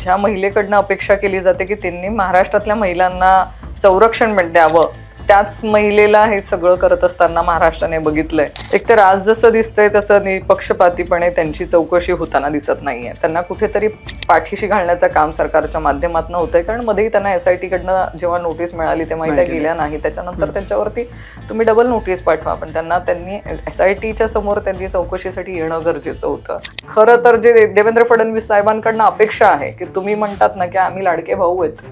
ज्या महिलेकडनं अपेक्षा केली जाते की त्यांनी महाराष्ट्रातल्या महिलांना संरक्षण द्यावं, त्याच महिलेला हे सगळं करत असताना महाराष्ट्राने बघितलंय. एक तर आज जसं दिसतंय तसं निपक्षपातीपणे त्यांची चौकशी होताना दिसत नाहीये. त्यांना कुठेतरी पाठीशी घालण्याचं काम सरकारच्या माध्यमातून होतंय, कारण मध्येही त्यांना SIT कडनं जेव्हा नोटीस मिळाली तेव्हा त्या गेल्या नाही. त्याच्यानंतर त्यांच्यावरती तुम्ही डबल नोटीस पाठवा, पण त्यांनी SITच्या समोर त्यांनी चौकशीसाठी येणं गरजेचं होतं. खरं तर जे देवेंद्र फडणवीस साहेबांकडनं अपेक्षा आहे की तुम्ही म्हणतात ना की आम्ही लाडके भाऊ आहेत,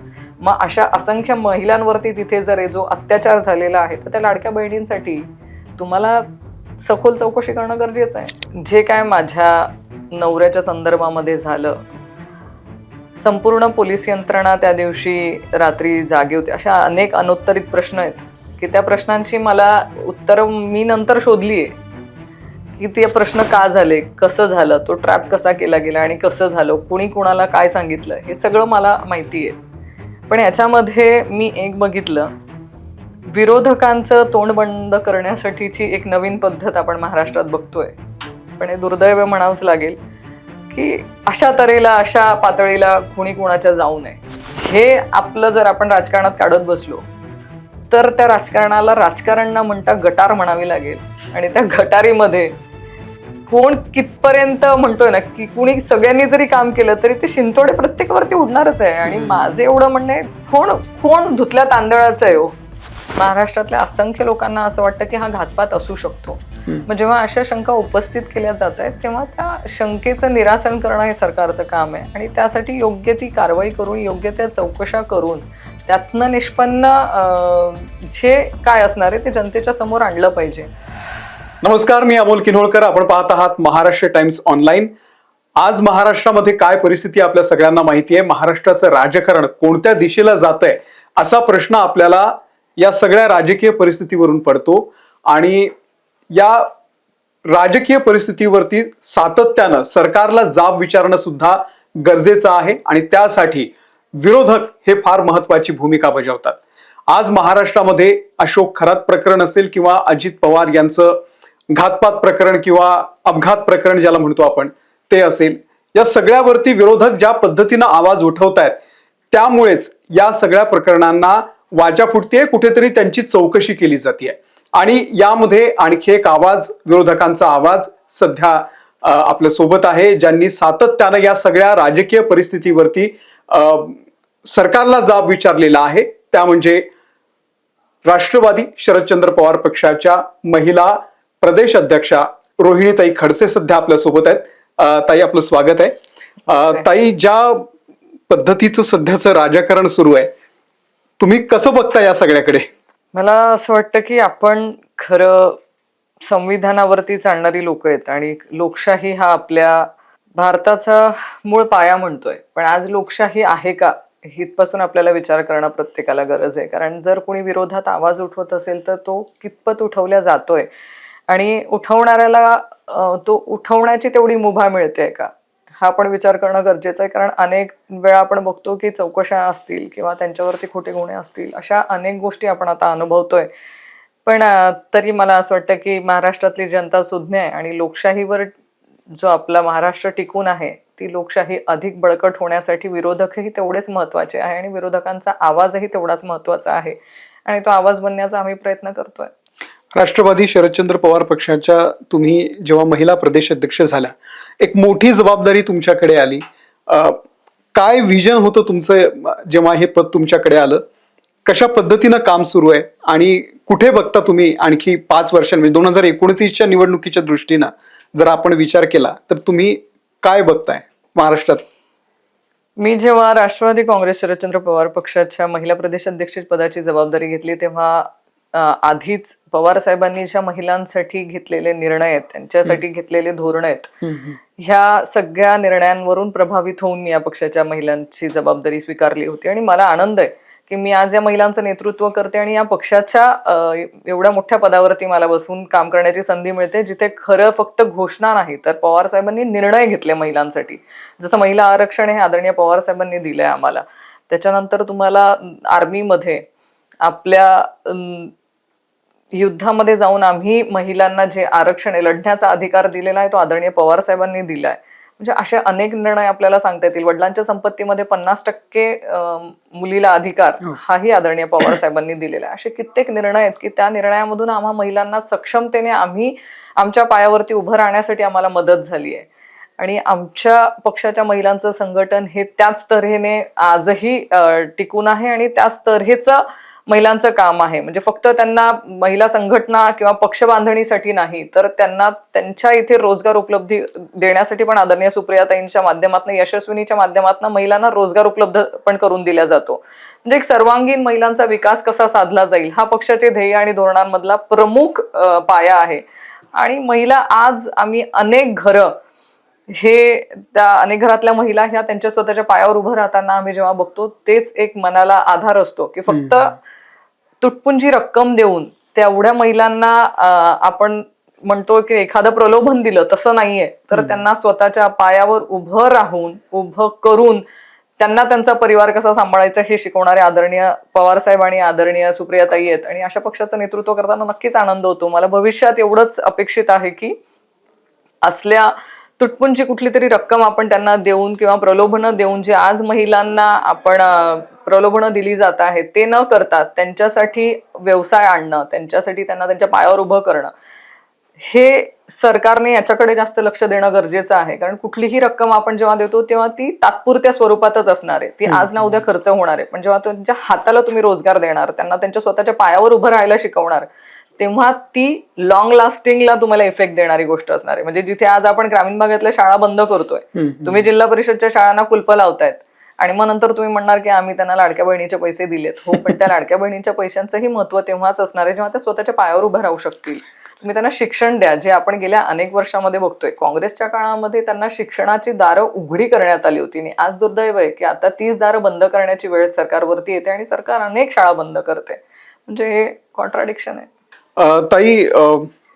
मग अशा असंख्य महिलांवरती तिथे जर जो अत्याचार झालेला आहे तर त्या लाडक्या बहिणींसाठी तुम्हाला सखोल चौकशी करणं गरजेचं आहे. जे काय माझ्या नवऱ्याच्या संदर्भामध्ये झालं, संपूर्ण पोलीस यंत्रणा त्या दिवशी रात्री जागी होती. अशा अनेक अनुत्तरित प्रश्न आहेत की त्या प्रश्नांची मला उत्तरं मी नंतर शोधली आहे की ते प्रश्न का झाले, कसं झालं, तो ट्रॅप कसा केला गेला आणि कसं झालं, कुणी कुणाला काय सांगितलं, हे सगळं मला माहिती आहे. पण याच्यामध्ये मी एक बघितलं, विरोधकांचं तोंड बंद करण्यासाठीची एक नवीन पद्धत आपण महाराष्ट्रात बघतोय. पण हे दुर्दैव म्हणावंच लागेल की अशा तऱ्हेला, अशा पातळीला कुणी कुणाच्या जाऊ नये. हे आपलं जर आपण राजकारणात काढत बसलो तर त्या राजकारणाला राजकारण न म्हणता गटार म्हणावी लागेल. आणि त्या गटारीमध्ये कोण कितपर्यंत म्हणतोय ना की कुणी सगळ्यांनी जरी काम केलं तरी ते शिंतोडे प्रत्येकावरती उडणारच आहे. आणि माझे एवढं म्हणणं आहे, कोण धुतल्या तांदळाचं आहे हो. महाराष्ट्रातल्या असंख्य लोकांना असं वाटतं की हा घातपात असू शकतो. मग जेव्हा अशा शंका उपस्थित केल्या जात आहेत तेव्हा त्या शंकेचं निरासन करणं हे सरकारचं काम आहे. आणि त्यासाठी योग्य ती कारवाई करून, योग्य त्या चौकशा करून त्यातनं निष्पन्न जे काय असणार आहे ते जनतेच्या समोर आणलं पाहिजे. नमस्कार, मी अमोल किन्होळकर. आपण पाहत आहात महाराष्ट्र टाइम्स ऑनलाईन. आज महाराष्ट्रामध्ये काय परिस्थिती आपल्या सगळ्यांना माहिती आहे. महाराष्ट्राचं राजकारण कोणत्या दिशेला जातंय असा प्रश्न आपल्याला या सगळ्या राजकीय परिस्थितीवरून पडतो. आणि या राजकीय परिस्थितीवरती सातत्यानं सरकारला जाब विचारणं सुद्धा गरजेचं आहे. आणि त्यासाठी विरोधक हे फार महत्वाची भूमिका बजावतात. आज महाराष्ट्रामध्ये अशोक खरात प्रकरण असेल किंवा अजित पवार यांचं घातपात प्रकरण किंवा अपघात प्रकरण ज्याला म्हणतो आपण ते असेल, या सगळ्यावरती विरोधक ज्या पद्धतीनं आवाज उठवतायत त्यामुळेच या सगळ्या प्रकरणांना वाचा फुटतेय, कुठेतरी त्यांची चौकशी केली जाते. आणि यामध्ये आणखी एक आवाज, विरोधकांचा आवाज सध्या आपल्या सोबत आहे, ज्यांनी सातत्यानं या सगळ्या राजकीय परिस्थितीवरती सरकारला जाब विचारलेला आहे. त्या म्हणजे राष्ट्रवादी शरदचंद्र पवार पक्षाच्या महिला प्रदेश अध्यक्षा रोहिणीताई खडसे सध्या आपल्या सोबत आहेत. ताई, आपलं स्वागत आहे. ताई, ज्या पद्धतीचं सध्याचं राजकारण सुरू आहे, तुम्ही कसं बघता या सगळ्याकडे? मला असं वाटतं की आपण खरं संविधानावरती चालणारी लोक आहेत आणि लोकशाही हा आपल्या भारताचा मूळ पाया म्हणतोय. पण आज लोकशाही आहे का, हितपासून आपल्याला विचार करणं प्रत्येकाला गरज आहे. कारण जर कोणी विरोधात आवाज उठवत असेल तर तो कितपत उठवला जातोय आणि उठवणाऱ्याला तो उठवण्याची तेवढी मुभा मिळते का, हा पण विचार करणं गरजेचं आहे. कारण अनेक वेळा आपण बघतो की चौकशा असतील किंवा त्यांच्यावरती खोटे गुन्हे असतील, अशा अनेक गोष्टी आपण आता अनुभवतोय. पण तरी मला असं वाटतं की महाराष्ट्रातली जनता सुज्ञ आहे आणि लोकशाहीवर जो आपला महाराष्ट्र टिकून आहे ती लोकशाही अधिक बळकट होण्यासाठी विरोधकही तेवढेच महत्वाचे आहे आणि विरोधकांचा आवाजही तेवढाच महत्वाचा आहे. आणि तो आवाज बनण्याचा आम्ही प्रयत्न करतोय. राष्ट्रवादी शरदचंद्र पवार पक्षाच्या तुम्ही जेव्हा महिला प्रदेश अध्यक्ष झाल्या, एक मोठी जबाबदारी तुमच्याकडे आली. काय विजन होतं तुमचं जेव्हा हे पद तुमच्याकडे आलं? कशा पद्धतीनं काम सुरू आहे आणि कुठे बघता तुम्ही आणखी 5 वर्षांमध्ये 2029च्या निवडणुकीच्या दृष्टीनं जर आपण विचार केला तर तुम्ही काय बघताय महाराष्ट्रात? मी जेव्हा राष्ट्रवादी काँग्रेस शरदचंद्र पवार पक्षाच्या महिला प्रदेश अध्यक्ष पदाची जबाबदारी घेतली तेव्हा आधीच पवार साहेबांनी ज्या महिलांसाठी घेतलेले निर्णय आहेत, त्यांच्यासाठी घेतलेले धोरण आहेत, ह्या सगळ्या निर्णयांवरून प्रभावित होऊन मी या पक्षाच्या महिलांची जबाबदारी स्वीकारली होती. आणि मला आनंद आहे की मी आज या महिलांचं नेतृत्व करते आणि या पक्षाच्या एवढ्या मोठ्या पदावरती मला बसून काम करण्याची संधी मिळते, जिथे खरं फक्त घोषणा नाही तर पवार साहेबांनी निर्णय घेतले महिलांसाठी. जसं महिला आरक्षण हे आदरणीय पवार साहेबांनी दिलंय आम्हाला. त्याच्यानंतर तुम्हाला आर्मीमध्ये आपल्या युद्धामध्ये जाऊन आम्ही महिलांना जे आरक्षण लढण्याचा अधिकार दिलेला आहे तो आदरणीय पवार साहेबांनी दिलाय. म्हणजे असे अनेक निर्णय आपल्याला सांगता येतील. वडिलांच्या संपत्तीमध्ये 50% मुलीला अधिकार हाही आदरणीय पवार साहेबांनी दिलेला आहे. असे कित्येक निर्णय आहेत की त्या निर्णयामधून आम्हा महिलांना सक्षमतेने आम्ही आमच्या पायावरती उभं राहण्यासाठी आम्हाला मदत झाली आहे. आणि आमच्या पक्षाच्या महिलांचं संघटन हे त्याच तऱ्हेने आजही टिकून आहे आणि त्याच तऱ्हेचं महिलांचं काम आहे. म्हणजे फक्त त्यांना महिला संघटना किंवा पक्ष बांधणीसाठी नाही, तर त्यांना त्यांच्या इथे रोजगार उपलब्धी देण्यासाठी पण आदरणीय सुप्रियाताईंच्या माध्यमातून, यशस्विनीच्या माध्यमातून महिलांना रोजगार उपलब्ध पण करून दिला जातो. म्हणजे एक सर्वांगीण महिलांचा विकास कसा साधला जाईल हा पक्षाचे ध्येय आणि धोरणांमधला प्रमुख पाया आहे. आणि महिला आज आम्ही अनेक घरं हे त्या अनेक घरातल्या महिला ह्या त्यांच्या स्वतःच्या पायावर उभं राहताना आम्ही जेव्हा बघतो तेच एक मनाला आधार असतो की फक्त तुटपुंजी रक्कम देऊन तेवढ्या महिलांना आपण म्हणतो की एखादं प्रलोभन दिलं तसं नाहीये, तर त्यांना स्वतःच्या पायावर उभं राहून उभं करून त्यांना त्यांचा परिवार कसा सांभाळायचा हे शिकवणारे आदरणीय पवार साहेब आणि आदरणीय सुप्रियाताई आहेत. आणि अशा पक्षाचं नेतृत्व करताना नक्कीच आनंद होतो. मला भविष्यात एवढंच अपेक्षित आहे की असल्या तुटपुंची कुठली तरी रक्कम आपण त्यांना देऊन किंवा प्रलोभनं देऊन जे आज महिलांना आपण प्रलोभनं दिली जात आहेत ते न करता त्यांच्यासाठी व्यवसाय आणणं, त्यांच्यासाठी त्यांना त्यांच्या पायावर उभं करणं, हे सरकारने याच्याकडे जास्त लक्ष देणं गरजेचं आहे. कारण कुठलीही रक्कम आपण जेव्हा देतो तेव्हा ती तात्पुरत्या स्वरूपातच असणार आहे, ती आज ना उद्या खर्च होणार आहे. पण जेव्हा त्यांच्या हाताला तुम्ही रोजगार देणार, त्यांना त्यांच्या स्वतःच्या पायावर उभं राहायला शिकवणार, तेव्हा ती लॉंग लास्टिंगला तुम्हाला इफेक्ट देणारी गोष्ट असणार आहे. म्हणजे जिथे आज आपण ग्रामीण भागातल्या शाळा बंद करतोय, तुम्ही जिल्हा परिषदच्या शाळांना कुलप लावतायत आणि मग नंतर तुम्ही म्हणणार की आम्ही त्यांना लाडक्या बहिणीचे पैसे दिलेत. हो, पण त्या लाडक्या बहिणीच्या पैशांचंही महत्व तेव्हाच असणार आहे जेव्हा त्या स्वतःच्या पायावर उभं राहू शकतील. तुम्ही त्यांना शिक्षण द्या, जे आपण गेल्या अनेक वर्षामध्ये बघतोय. काँग्रेसच्या काळामध्ये त्यांना शिक्षणाची दारं उघडी करण्यात आली होती आणि आज दुर्दैव आहे की आता तीच दारं बंद करण्याची वेळ सरकारवरती येते आणि सरकार अनेक शाळा बंद करते. म्हणजे हे कॉन्ट्राडिक्शन आहे. ताई,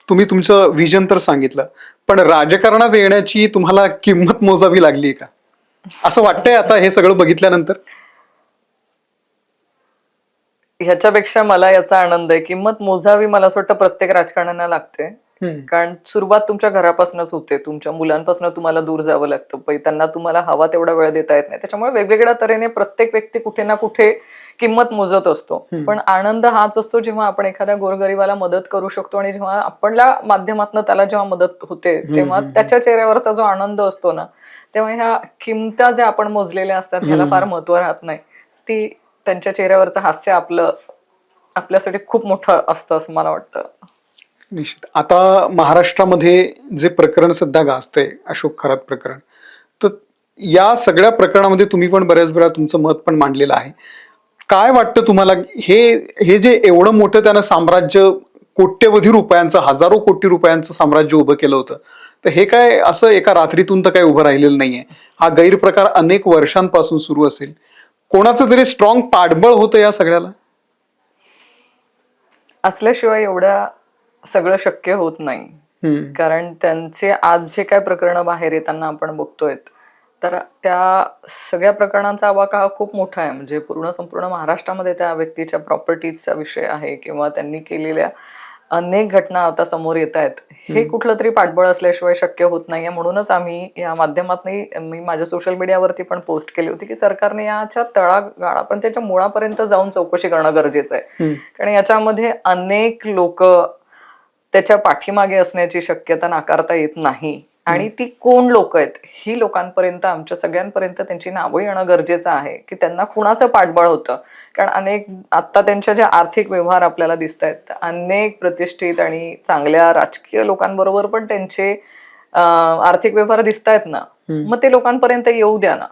तुम्ही तुमचं विजन तर सांगितलं, पण राजकारणात येण्याची तुम्हाला किंमत मोजावी लागली का, असं वाटतंय आता हे सगळं बघितल्यानंतर? ह्याच्यापेक्षा मला याचा आनंद आहे. किंमत मोजावी मला असं वाटतं प्रत्येक राजकारण्यांना लागते. कारण सुरुवात तुमच्या घरापासूनच होते, तुमच्या मुलांपासून तुम्हाला दूर जावं लागतं, त्यांना तुम्हाला हवा तेवढा वेळ देता येत नाही. त्याच्यामुळे वेगवेगळ्या तऱ्हेने प्रत्येक व्यक्ती कुठे ना कुठे किंमत मोजत असतो. पण आनंद हाच असतो जेव्हा आपण एखाद्या गोरगरिबाला मदत करू शकतो आणि जेव्हा आपल्या माध्यमातून त्याला जेव्हा मदत होते तेव्हा त्याच्या चेहऱ्यावरचा जो आनंद असतो ना, तेव्हा ह्या किंमता ज्या आपण मोजलेल्या असतात ह्याला फार महत्व राहत नाही. ती त्यांच्या चेहऱ्यावरचं हास्य आपल्यासाठी खूप मोठं असतं असं मला वाटतं. निश्चित. आता महाराष्ट्रामध्ये जे प्रकरण सध्या गाजतंय, अशोक खरात प्रकरण, तर या सगळ्या प्रकरणामध्ये तुम्ही पण बऱ्याच वेळा तुमचं मत पण मांडलेलं आहे. काय वाटतं तुम्हाला, हे जे एवढं मोठं त्यानं साम्राज्य, कोट्यवधी रुपयांचं, हजारो कोटी रुपयांचं साम्राज्य उभं केलं होतं, तर हे काय असं एका रात्रीतून तर काही उभं राहिलेलं नाहीये. हा गैरप्रकार अनेक वर्षांपासून सुरू असेल. कोणाचं तरी स्ट्रॉंग पाठबळ होतं या सगळ्याला? असल्याशिवाय एवढ्या सगळं शक्य होत नाही. कारण त्यांचे आज जे काय प्रकरणं बाहेर येताना आपण बघतोय, तर त्या सगळ्या प्रकरणांचा आवाका हा खूप मोठा आहे. म्हणजे संपूर्ण महाराष्ट्रामध्ये त्या व्यक्तीच्या प्रॉपर्टीजचा विषय आहे किंवा त्यांनी केलेल्या अनेक घटना आता समोर येत आहेत. हे कुठलं तरी पाठबळ असल्याशिवाय शक्य होत नाहीये. म्हणूनच आम्ही या माध्यमातून, मी माझ्या सोशल मीडियावरती पण पोस्ट केली होती की सरकारने याच्या तळागाळापर्यंत, त्याच्या मुळापर्यंत जाऊन चौकशी करणं गरजेचं आहे. कारण याच्यामध्ये अनेक लोक त्याच्या पाठीमागे असण्याची शक्यता नाकारता येत नाही. आणि ती कोण लोक आहेत ही लोकांपर्यंत, आमच्या सगळ्यांपर्यंत त्यांची नावं येणं गरजेचं आहे की त्यांना कुणाचं पाठबळ होतं. कारण अनेक आता त्यांच्या ज्या आर्थिक व्यवहार आपल्याला दिसत आहेत, अनेक प्रतिष्ठित आणि चांगल्या राजकीय लोकांबरोबर पण त्यांचे आर्थिक व्यवहार दिसत आहेत ना, मग ते लोकांपर्यंत येऊ द्या ना.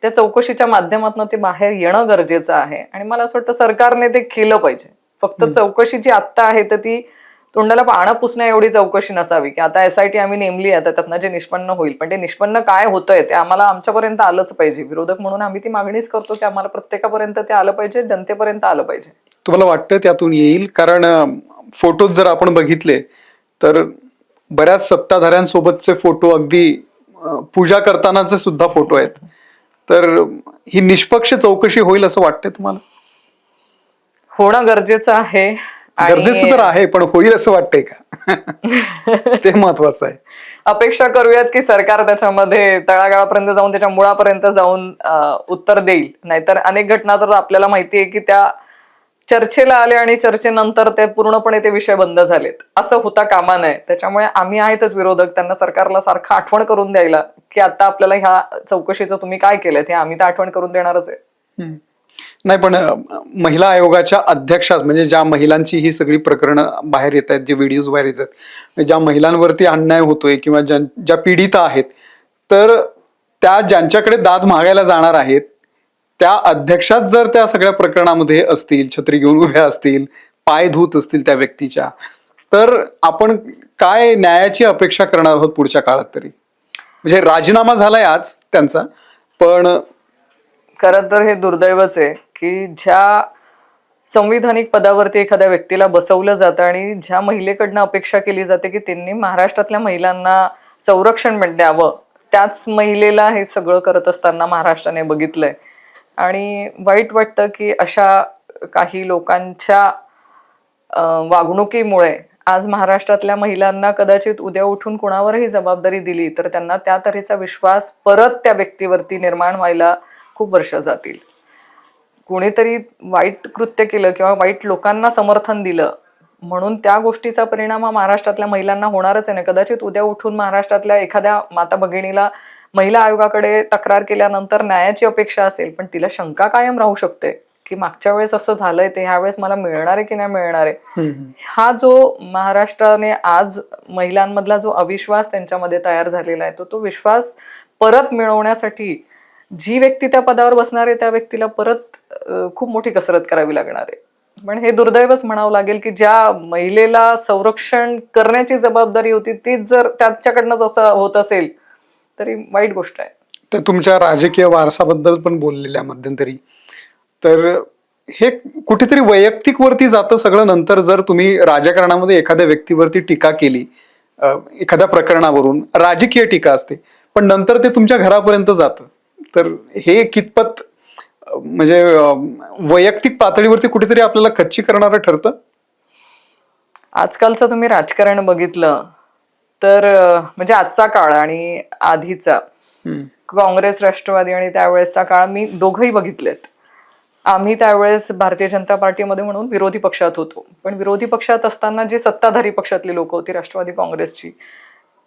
त्या चौकशीच्या माध्यमातून ते बाहेर येणं गरजेचं आहे. आणि मला असं वाटतं सरकारने ते केलं पाहिजे. फक्त चौकशी जी आत्ता आहे तर ती तोंडाला पानं पुसण्या एवढी चौकशी नसावी की आता SIT आम्ही नेमली आहे, त्यातनं जे निष्पन्न होईल, पण ते निष्पन्न काय होतंय ते आम्हाला आमच्यापर्यंत आलंच पाहिजे. विरोधक म्हणून आम्ही ती मागणीच करतो की आम्हाला प्रत्येकापर्यंत ते आलं पाहिजे, जनतेपर्यंत आलं पाहिजे. तुम्हाला वाटतं त्यातून येईल? कारण फोटोज जर आपण बघितले तर बऱ्याच सत्ताधाऱ्यांसोबतचे फोटो, अगदी पूजा करतानाचे सुद्धा फोटो आहेत. तर ही निष्पक्ष चौकशी होईल असं वाटतंय तुम्हाला? होणं गरजेचं आहे. गरजेचं तर आहे, पण होईल असं वाटतंय का? ते महत्वाचं आहे. अपेक्षा करूयात की सरकार त्याच्यामध्ये तळागाळापर्यंत जाऊन त्याच्या मुळापर्यंत जाऊन उत्तर देईल. नाहीतर अनेक घटना तर आपल्याला माहिती आहे की त्या चर्चेला आले आणि चर्चेनंतर ते पूर्णपणे ते विषय बंद झालेत. असं होता कामा नये. त्याच्यामुळे आम्ही आहेतच विरोधक, त्यांना सरकारला सारखं आठवण करून द्यायला की आता आपल्याला ह्या चौकशीचं तुम्ही काय केलं हे आम्ही तर आठवण करून देणारच आहे. नाही, पण महिला आयोगाच्या अध्यक्षात, म्हणजे ज्या महिलांची ही सगळी प्रकरणं बाहेर येत आहेत, जे व्हिडिओज बाहेर येत आहेत, ज्या महिलांवरती अन्याय होतोय किंवा ज्या पीडिता आहेत, तर त्या ज्यांच्याकडे दाद मागायला जाणार आहेत त्या अध्यक्षात जर त्या सगळ्या प्रकरणामध्ये असतील, छत्री घेऊन उभ्या असतील, पाय धुत असतील त्या व्यक्तीच्या, तर आपण काय न्यायाची अपेक्षा करणार आहोत पुढच्या काळात तरी? म्हणजे राजीनामा झालाय आज त्यांचा, पण खरं तर हे दुर्दैवच आहे की ज्या संविधानिक पदावरती एखाद्या व्यक्तीला बसवलं जातं आणि ज्या महिलेकडनं अपेक्षा केली जाते की त्यांनी महाराष्ट्रातल्या महिलांना संरक्षण द्यावं, त्याच महिलेला हे सगळं करत असताना महाराष्ट्राने बघितलंय. आणि वाईट वाटतं की अशा काही लोकांच्या वागणुकीमुळे आज महाराष्ट्रातल्या महिलांना कदाचित उद्या उठून कोणावरही जबाबदारी दिली तर त्यांना त्या तऱ्हेचा विश्वास परत त्या व्यक्तीवरती निर्माण व्हायला खूप वर्ष जातील. कोणीतरी वाईट कृत्य केलं किंवा वाईट लोकांना समर्थन दिलं म्हणून त्या गोष्टीचा परिणाम हा महाराष्ट्रातल्या महिलांना होणारच आहे ना. कदाचित उद्या उठून महाराष्ट्रातल्या एखाद्या माता भगिनीला महिला आयोगाकडे तक्रार केल्यानंतर न्यायाची अपेक्षा असेल, पण तिला शंका कायम राहू शकते की मागच्या वेळेस असं झालंय ते ह्या वेळेस मला मिळणार आहे की नाही मिळणार आहे. हा जो महाराष्ट्राने आज महिलांमधला जो अविश्वास त्यांच्यामध्ये तयार झालेला आहे तो विश्वास परत मिळवण्यासाठी जी व्यक्ती त्या पदावर बसणार आहे त्या व्यक्तीला परत खूप मोठी कसरत करावी लागणार आहे. पण हे दुर्दैवच म्हणावं लागेल की ज्या महिलेला संरक्षण करण्याची जबाबदारी होती तीच जर त्याच्याकडनंच असं होत असेल तरी वाईट गोष्ट आहे. तर तुमच्या राजकीय वारसाबद्दल पण बोललेल्या मध्यंतरी, तर हे कुठेतरी वैयक्तिक वरती जातं सगळं. नंतर जर तुम्ही राजकारणामध्ये एखाद्या व्यक्तीवरती टीका केली, एखाद्या प्रकरणावरून राजकीय टीका असते, पण नंतर ते तुमच्या घरापर्यंत जातं, तर हे कितपत म्हणजे वैयक्तिक पातळीवरती कुठेतरी आपल्याला खच्ची करणारं ठरतं? आजकालचं तुम्ही राजकारण बघितलं तर म्हणजे आजचा काळ आणि आधीचा, काँग्रेस राष्ट्रवादी आणि त्यावेळेसचा काळ मी दोघंही बघितलेत. आम्ही त्यावेळेस भारतीय जनता पार्टीमध्ये म्हणून विरोधी पक्षात होतो, पण विरोधी पक्षात असताना जी सत्ताधारी पक्षातली लोक होती राष्ट्रवादी काँग्रेसची,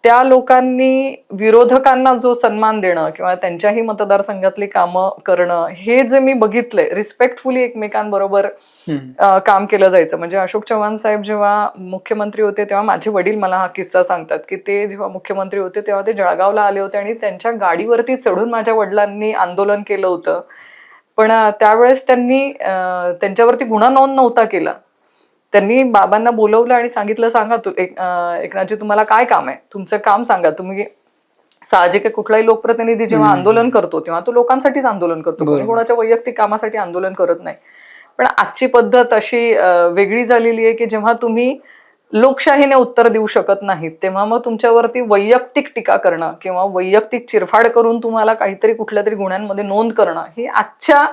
त्या लोकांनी विरोधकांना जो सन्मान देणं किंवा त्यांच्याही मतदारसंघातली कामं करणं हे जे मी बघितलंय, रिस्पेक्टफुली एकमेकांबरोबर काम केलं जायचं. म्हणजे अशोक चव्हाण साहेब जेव्हा मुख्यमंत्री होते तेव्हा माझे वडील मला हा किस्सा सांगतात की ते जेव्हा मुख्यमंत्री होते तेव्हा ते जळगावला आले होते आणि त्यांच्या गाडीवरती चढून माझ्या वडिलांनी आंदोलन केलं होतं. पण त्यावेळेस त्यांनी त्यांच्यावरती गुन्हा नोंद नव्हता केला. त्यांनी बाबांना बोलवलं आणि सांगितलं, सांगा तू एकनाथजी तुम्हाला काय काम आहे, तुमचं काम सांगा. तुम्ही साहजिक आहे कुठलाही लोकप्रतिनिधी जेव्हा आंदोलन करतो तेव्हा तो लोकांसाठीच आंदोलन करतो, कोणी कोणाच्या वैयक्तिक कामासाठी आंदोलन करत नाही. पण आजची पद्धत अशी वेगळी झालेली आहे की जेव्हा तुम्ही लोकशाहीने उत्तर देऊ शकत नाहीत तेव्हा मग तुमच्यावरती वैयक्तिक टीका करणं किंवा वैयक्तिक चिरफाड करून तुम्हाला काहीतरी कुठल्या तरी गुन्ह्यांमध्ये नोंद करणं ही आजच्या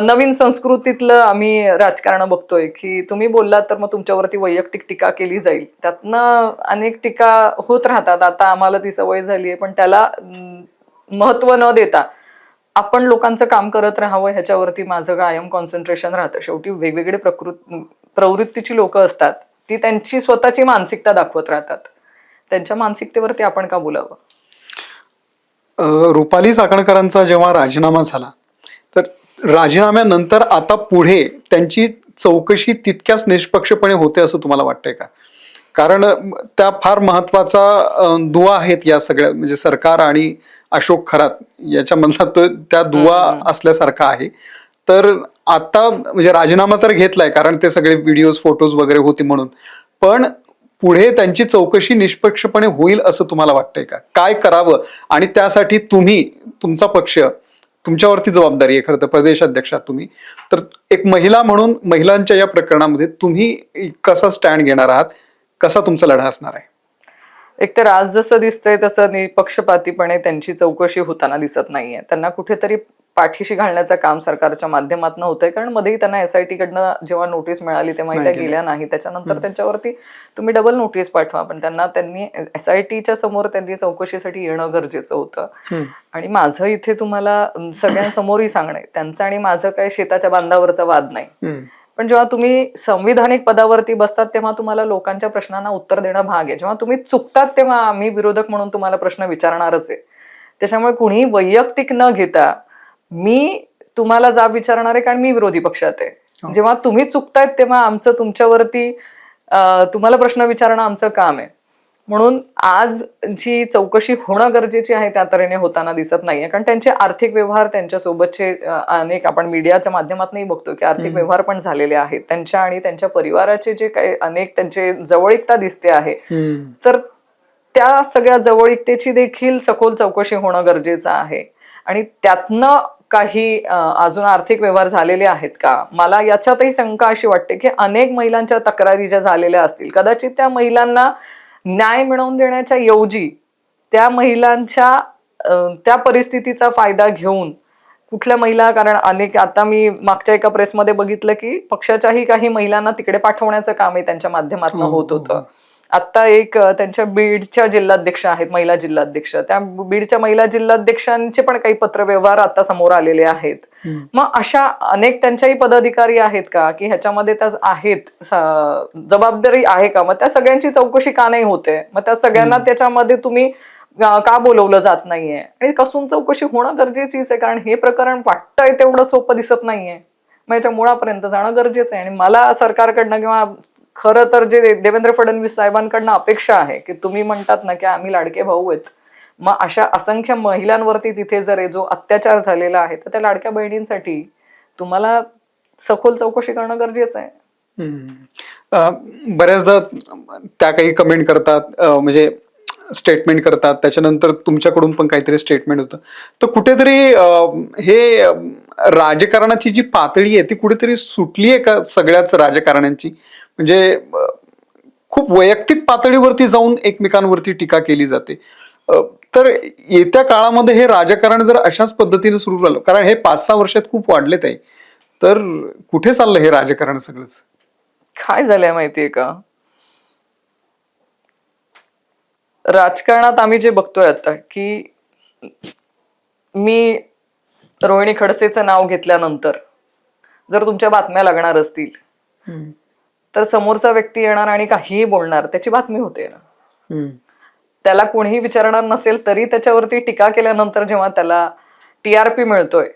नवीन संस्कृतीतलं आम्ही राजकारण बघतोय की तुम्ही बोललात तर मग तुमच्यावरती वैयक्तिक टीका केली जाईल. त्यातनं अनेक टीका होत राहतात. आता आम्हाला ती सवय झाली आहे, पण त्याला महत्व न देता आपण लोकांचं काम करत राहावं ह्याच्यावरती माझं कायम कॉन्सन्ट्रेशन राहतं. शेवटी वेगवेगळे प्रवृत्तीची लोक असतात, ती त्यांची स्वतःची मानसिकता दाखवत राहतात. त्यांच्या मानसिकतेवरती आपण का बोलावं? रुपाली चाकणकरांचा जेव्हा राजीनामा झाला तर राजीनाम्यानंतर आता पुढे त्यांची चौकशी तितक्याच निष्पक्षपणे होते असं तुम्हाला वाटतंय का? कारण त्या फार महत्वाचा दुवा आहेत या सगळ्या, म्हणजे सरकार आणि अशोक खरात याच्यामधला तो त्या दुवा असल्यासारखा आहे. तर आता म्हणजे राजीनामा तर घेतलाय कारण ते सगळे व्हिडिओज फोटोज वगैरे होते म्हणून, पण पुढे त्यांची चौकशी निष्पक्षपणे होईल असं तुम्हाला वाटतंय का? काय करावं आणि त्यासाठी तुम्ही, तुमचा पक्ष, तुमच्यावरती जबाबदारी आहे खरं तर, प्रदेश अध्यक्षा तुम्ही, तर एक महिला म्हणून महिलांच्या या प्रकरणामध्ये तुम्ही कसा स्टँड घेणार आहात, कसा तुमचा लढा असणार आहे? एकतर आज जसं दिसतंय तसं निपक्षपातीपणे त्यांची चौकशी होताना दिसत नाहीये. त्यांना कुठेतरी पाठीशी घालण्याचं काम सरकारच्या माध्यमातून होतंय. कारण मध्येही त्यांना SIT कडनं जेव्हा नोटीस मिळाली तेव्हा त्या गेल्या नाही. त्याच्यानंतर त्यांच्यावरती तुम्ही डबल नोटीस पाठवा, पण त्यांनी SITच्या समोर त्यांनी चौकशीसाठी येणं गरजेचं होतं. आणि माझं इथे तुम्हाला सगळ्यांसमोरही सांगणं, त्यांचं आणि माझं काही शेताच्या बांधावरचा वाद नाही. पण जेव्हा तुम्ही संविधानिक पदावरती बसतात तेव्हा तुम्हाला लोकांच्या प्रश्नांना उत्तर देणं भाग आहे. जेव्हा तुम्ही चुकतात तेव्हा आम्ही विरोधक म्हणून तुम्हाला प्रश्न विचारणारच आहे. त्याच्यामुळे कुणीही वैयक्तिक न घेता मी तुम्हाला जाब विचारणार आहे, कारण मी विरोधी पक्षात आहे. जेव्हा तुम्ही चुकतायत तेव्हा आमचं तुमच्यावरती तुम्हाला प्रश्न विचारणं आमचं काम आहे. म्हणून आज जी चौकशी होणं गरजेची आहे त्या तऱ्हेने होताना दिसत नाहीये. कारण त्यांचे आर्थिक व्यवहार, त्यांच्यासोबतचे अनेक आपण मीडियाच्या माध्यमातूनही बघतोय की आर्थिक व्यवहार पण झालेले आहेत त्यांच्या, आणि त्यांच्या परिवाराचे जे काही अनेक त्यांचे जवळीकता दिसते आहे, तर त्या सगळ्या जवळीकतेची देखील सखोल चौकशी होणं गरजेचं आहे. आणि त्यातनं काही अजून आर्थिक व्यवहार झालेले आहेत का, मला याच्यातही शंका अशी वाटते की अनेक महिलांच्या तक्रारी ज्या झालेल्या असतील, कदाचित त्या महिलांना न्याय मिळवून देण्याच्या ऐवजी त्या महिलांच्या त्या परिस्थितीचा फायदा घेऊन कुठल्या महिला, कारण अनेक आता मी मागच्या एका प्रेसमध्ये बघितलं की पक्षाच्याही काही महिलांना तिकडे पाठवण्याचं कामही त्यांच्या माध्यमातून होत होतं. आता एक त्यांच्या बीडच्या जिल्हाध्यक्ष आहेत, महिला जिल्हाध्यक्ष, त्या बीडच्या महिला जिल्हाध्यक्षांचे पण काही पत्रव्यवहार आता समोर आलेले आहेत. मग अशा अनेक त्यांच्याही पदाधिकारी आहेत का की ह्याच्यामध्ये त्या आहेत, जबाबदारी आहे का, मग त्या सगळ्यांची चौकशी का नाही होते, मग त्या सगळ्यांना त्याच्यामध्ये तुम्ही का बोलवलं जात नाहीये, आणि कसून चौकशी होणं गरजेचीच आहे. कारण हे प्रकरण वाटतंय तेवढं सोपं दिसत नाहीये, मग याच्या मुळापर्यंत जाणं गरजेचं आहे. आणि मला सरकारकडनं किंवा खरं तर जे देवेंद्र फडणवीस साहेबांकडनं अपेक्षा आहे की तुम्ही म्हणतात ना की आम्ही लाडके भाऊ आहेत, मग अशा असंख्य महिलांवरती तिथे जर जो अत्याचार झालेला आहे तर त्या लाडक्या बहिणींसाठी तुम्हाला सखोल चौकशी करणं गरजेचं आहे. बऱ्याचदा त्या काही कमेंट करतात, म्हणजे स्टेटमेंट करतात, त्याच्यानंतर तुमच्याकडून पण काहीतरी स्टेटमेंट होतं. तर कुठेतरी हे राजकारणाची जी पातळी आहे ती कुठेतरी सुटली आहे का सगळ्याच राजकारण्यांची? म्हणजे खूप वैयक्तिक पातळीवरती जाऊन एकमेकांवरती टीका केली जाते. तर येत्या काळामध्ये हे राजकारण जर अशाच पद्धतीने सुरू राहिलं, कारण हे 5-6 वर्षात खूप वाढलेत आहे, तर कुठे चाललं हे राजकारण सगळंच? काय झालंय माहितीये का, राजकारणात आम्ही जे बघतोय आता की मी रोहिणी खडसेचं नाव घेतल्यानंतर जर तुमच्या बातम्या लागणार असतील तर समोरचा व्यक्ती येणार आणि काहीही बोलणार, त्याची बातमी होते ना. त्याला कोणीही विचारणार नसेल तरी त्याच्यावरती टीका केल्यानंतर जेव्हा त्याला TRP मिळतोय,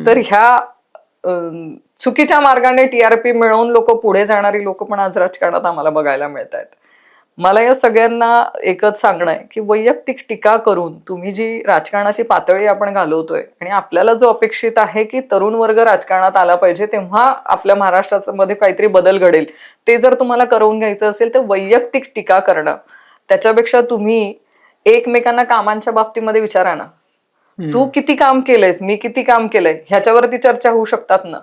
तर ह्या चुकीच्या मार्गाने TRP मिळवून लोक पुढे जाणारी लोक पण आज राजकारणात आम्हाला बघायला मिळत आहेत. मला या सगळ्यांना एकच सांगणं आहे की वैयक्तिक टीका करून तुम्ही जी राजकारणाची पातळी आपण घालवतोय, आणि आपल्याला जो अपेक्षित आहे की तरुण वर्ग राजकारणात आला पाहिजे तेव्हा आपल्या महाराष्ट्रामध्ये काहीतरी बदल घडेल, ते जर तुम्हाला करवून घ्यायचं असेल तर वैयक्तिक टीका करणं, त्याच्यापेक्षा तुम्ही एकमेकांना कामांच्या बाबतीमध्ये विचारा ना, तू किती काम केलंयस, मी किती काम केलंय, ह्याच्यावरती चर्चा होऊ शकतात ना.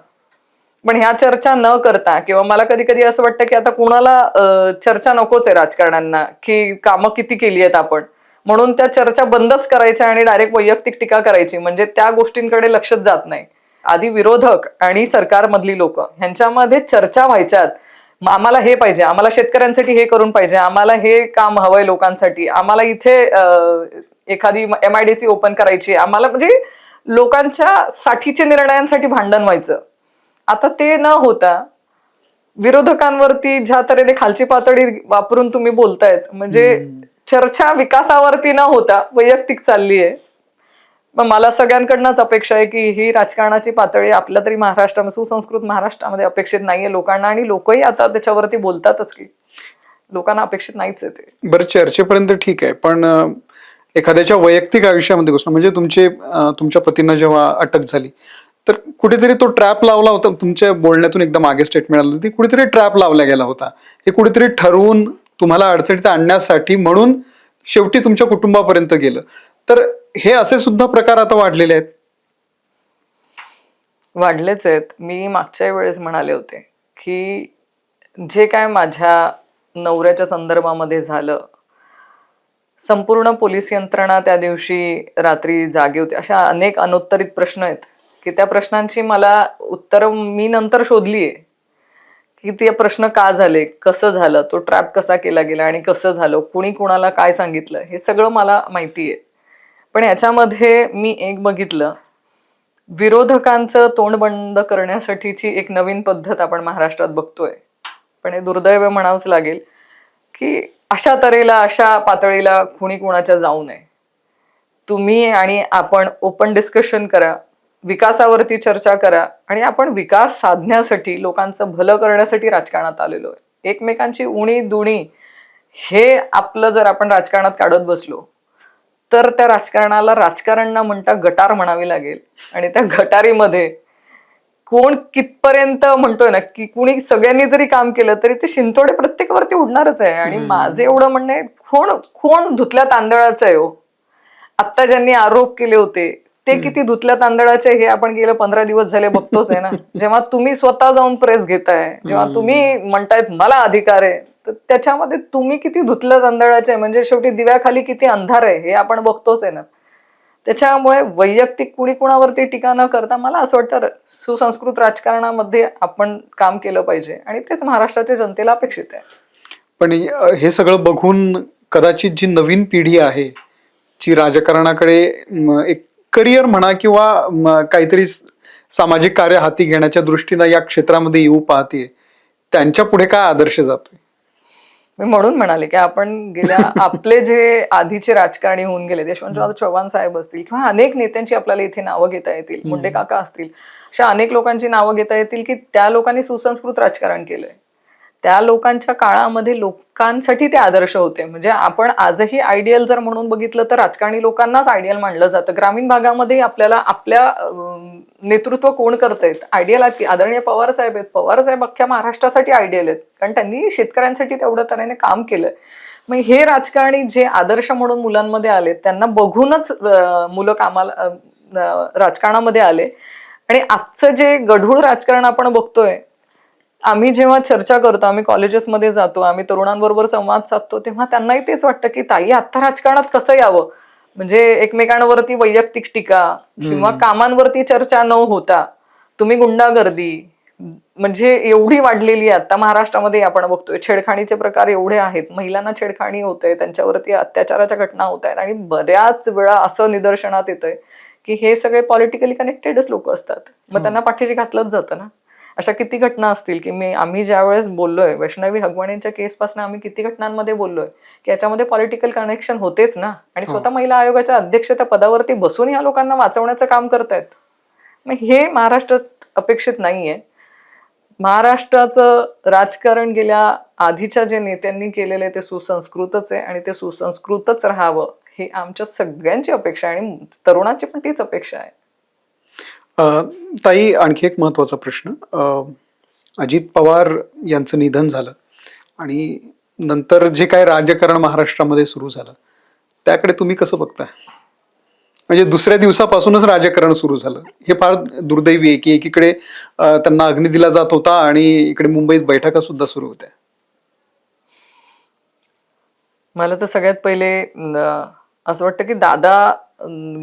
पण ह्या चर्चा न करता, किंवा मला कधी कधी असं वाटतं की आता कुणाला चर्चा नकोच आहे राजकारण्यांना की कामं किती केली आहेत आपण, म्हणून त्या चर्चा बंदच करायच्या आणि डायरेक्ट वैयक्तिक टीका करायची, म्हणजे त्या गोष्टींकडे लक्षच जात नाही. आधी विरोधक आणि सरकारमधली लोक ह्यांच्यामध्ये चर्चा व्हायच्यात, आम्हाला हे पाहिजे, आम्हाला शेतकऱ्यांसाठी हे करून पाहिजे, आम्हाला हे काम हवंय लोकांसाठी, आम्हाला इथे एखादी MIDC ओपन करायची, आम्हाला, म्हणजे लोकांच्या साठीच्या निर्णयांसाठी भांडण व्हायचं. आता ते न होता विरोधकांवरती ज्या तऱ्हेने खालची पातळी वापरून तुम्ही बोलतायत, म्हणजे चर्चा विकासावरती न होता वैयक्तिक चालली आहे. पण मला सगळ्यांकडनंच अपेक्षा आहे की ही राजकारणाची पातळी आपल्या तरी महाराष्ट्रामध्ये, सुसंस्कृत महाराष्ट्रामध्ये अपेक्षित नाहीये लोकांना, आणि लोकही आता त्याच्यावरती बोलतातच की लोकांना अपेक्षित नाहीच आहे ते. बरं, चर्चेपर्यंत ठीक आहे, पण एखाद्याच्या वैयक्तिक आयुष्यामध्ये घुसणं, म्हणजे तुमच्या पतींना जेव्हा अटक झाली तर कुठेतरी तो ट्रॅप लावला होता, तुमच्या बोलण्यातून एकदम मागे स्टेटमेंट आलं होती, कुठेतरी ट्रॅप लावला गेला होता, हे कुठेतरी ठरवून तुम्हाला अडचणीत आणण्यासाठी, म्हणून शेवटी तुमच्या कुटुंबापर्यंत गेलं. तर हे असे सुद्धा प्रकार आता वाढलेले आहेत. वाढलेच आहेत. मी मागच्या वेळेस म्हणाले होते की जे काय माझ्या नवऱ्याच्या संदर्भामध्ये झालं, संपूर्ण पोलीस यंत्रणा त्या दिवशी रात्री जागे होते, अशा अनेक अनुत्तरित प्रश्न आहेत की त्या प्रश्नांची मला उत्तरं मी नंतर शोधली आहे, की ते प्रश्न का झाले, कसं झालं, तो ट्रॅप कसा केला गेला आणि कसं झालं, कुणी कुणाला काय सांगितलं, हे सगळं मला माहिती आहे. पण याच्यामध्ये मी एक बघितलं, विरोधकांचं तोंड बंद करण्यासाठीची एक नवीन पद्धत आपण महाराष्ट्रात बघतोय. पण हे दुर्दैव म्हणावंच लागेल की अशा तऱ्हेला, अशा पातळीला कुणी कुणाच्या जाऊ नये. तुम्ही आणि आपण ओपन डिस्कशन करा, विकासावरती चर्चा करा आणि आपण विकास साधण्यासाठी, लोकांचं भलं करण्यासाठी राजकारणात आलेलो आहे. एकमेकांची उणी दुणी हे आपलं जर आपण राजकारणात काढत बसलो तर त्या राजकारणाला राजकारण न म्हणता गटार म्हणावी लागेल. आणि त्या गटारीमध्ये कोण कितपर्यंत म्हणतोय ना, की कुणी सगळ्यांनी जरी काम केलं तरी ते शिंतोडे प्रत्येकावरती उडणारच आहे. आणि माझं एवढं म्हणणं आहे, कोण कोण धुतल्या तांदळाचं आहे हो. आत्ता ज्यांनी आरोप केले होते ते किती धुतल्या तांदळाचे हे आपण गेले 15 दिवस झाले बघतोच आहे ना. जेव्हा तुम्ही स्वतः जाऊन प्रेस घेताय, जेव्हा तुम्ही म्हणतायत मला अधिकार आहे, तर त्याच्यामध्ये तुम्ही किती धुतल्या तांदळाचे आहे, म्हणजे शेवटी दिव्याखाली किती अंधार आहे हे आपण बघतोच आहे ना. त्याच्यामुळे वैयक्तिक कुणी कुणावरती टीका न करता मला असं वाटतं सुसंस्कृत राजकारणामध्ये आपण काम केलं पाहिजे आणि तेच महाराष्ट्राच्या जनतेला अपेक्षित आहे. पण हे सगळं बघून कदाचित जी नवीन पिढी आहे, जी राजकारणाकडे एक करिअर म्हणा किंवा काहीतरी सामाजिक कार्य हाती घेण्याच्या दृष्टीनं या क्षेत्रामध्ये येऊ पाहते, त्यांच्या पुढे काय आदर्श जातोय? मी म्हणून म्हणाले की आपण गेल्या आपले जे आधीचे राजकारणी होऊन गेले, यशवंतराव चव्हाण साहेब असतील किंवा अनेक नेत्यांची आपल्याला इथे नावं घेता येतील, मुंडे काका असतील, अशा अनेक लोकांची नावं घेता येतील की त्या लोकांनी सुसंस्कृत राजकारण केलंय. त्या लोकांच्या काळामध्ये लोकांसाठी ते आदर्श होते. म्हणजे आपण आजही आयडियल जर म्हणून बघितलं तर राजकारणी लोकांनाच आयडियल मानलं जातं. ग्रामीण भागामध्ये आपल्याला आपल्या नेतृत्व कोण करतायत, आयडियल आहेत की आदरणीय पवार साहेब आहेत. पवार साहेब अख्ख्या महाराष्ट्रासाठी आयडियल आहेत, कारण त्यांनी शेतकऱ्यांसाठी तेवढ्या तऱ्हेने काम केलंय. मग हे राजकारणी जे आदर्श म्हणून मुलांमध्ये आले, त्यांना बघूनच मुलं कामाला राजकारणामध्ये आले. आणि आजचं जे गढूळ राजकारण आपण बघतोय, आम्ही जेव्हा चर्चा करतो, आम्ही कॉलेजेसमध्ये जातो, आम्ही तरुणांबरोबर संवाद साधतो, तेव्हा त्यांनाही तेच वाटतं की ताई आता राजकारणात कसं यावं. म्हणजे एकमेकांवरती वैयक्तिक टीका किंवा कामांवरती चर्चा न होता तुम्ही गुंडागर्दी म्हणजे एवढी वाढलेली आहे आता महाराष्ट्रामध्ये. आपण बघतोय छेडखाणीचे प्रकार एवढे आहेत, महिलांना छेडखाणी होते, त्यांच्यावरती अत्याचाराच्या घटना होत आहेत. आणि बऱ्याच वेळा असं निदर्शनात येतंय की हे सगळे पॉलिटिकली कनेक्टेडच लोक असतात, मग त्यांना पाठीशी घातलंच जातं ना. अशा किती घटना असतील की आम्ही ज्या वेळेस बोललोय वैष्णवी हगवणेंच्या केसपासून, आम्ही किती घटनांमध्ये बोललोय की याच्यामध्ये पॉलिटिकल कनेक्शन होतेच ना. आणि स्वतः महिला आयोगाच्या अध्यक्ष त्या पदावरती बसून ह्या लोकांना वाचवण्याचं काम करतायत. मग हे महाराष्ट्रात अपेक्षित नाहीये. महाराष्ट्राचं राजकारण गेल्या आधीच्या जे नेत्यांनी केलेलं ते सुसंस्कृतच आहे आणि ते सुसंस्कृतच राहावं ही आमच्या सगळ्यांची अपेक्षा आहे आणि तरुणांची पण तीच अपेक्षा आहे. ताई, आणखी एक महत्वाचा प्रश्न. अजित पवार यांचं निधन झालं आणि नंतर जे काय राजकारण महाराष्ट्रामध्ये सुरू झालं त्याकडे तुम्ही कसं बघताय? म्हणजे दुसऱ्या दिवसापासूनच राजकारण सुरू झालं, हे फार दुर्दैवी आहे की एकीकडे त्यांना अग्नी दिला जात होता आणि इकडे मुंबईत बैठका सुद्धा सुरू होत्या. मला तर सगळ्यात पहिले असं वाटतं की दादा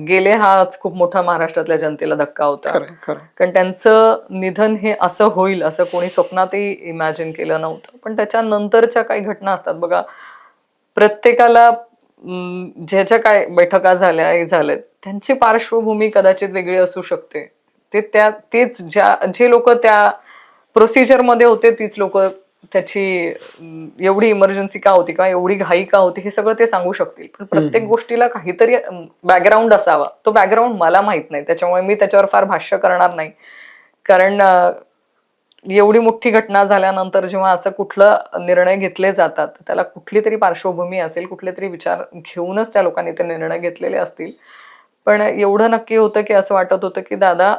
गेले हाच खूप मोठा महाराष्ट्रातल्या जनतेला धक्का होता. कारण त्यांचं निधन हे असं होईल असं कोणी स्वप्नातही इमॅजिन केलं नव्हतं. पण त्याच्यानंतरच्या काही घटना असतात बघा, प्रत्येकाला ज्याच्या काय बैठका झाल्या हे झाल्यात त्यांची पार्श्वभूमी कदाचित वेगळी असू शकते. तेच जे लोक त्या प्रोसिजरमध्ये होते तीच लोक त्याची एवढी इमर्जन्सी का होती का एवढी घाई का होती हे सगळं ते सांगू शकतील. पण प्रत्येक गोष्टीला काहीतरी बॅकग्राऊंड असावा. तो बॅकग्राऊंड मला माहित नाही, त्याच्यामुळे मी त्याच्यावर फार भाष्य करणार नाही. कारण एवढी मोठी घटना झाल्यानंतर जेव्हा असं कुठलं निर्णय घेतले जातात त्याला कुठली तरी पार्श्वभूमी असेल, कुठले तरी विचार घेऊनच त्या लोकांनी ते निर्णय घेतलेले असतील. पण एवढं नक्की होतं की असं वाटत होतं की दादा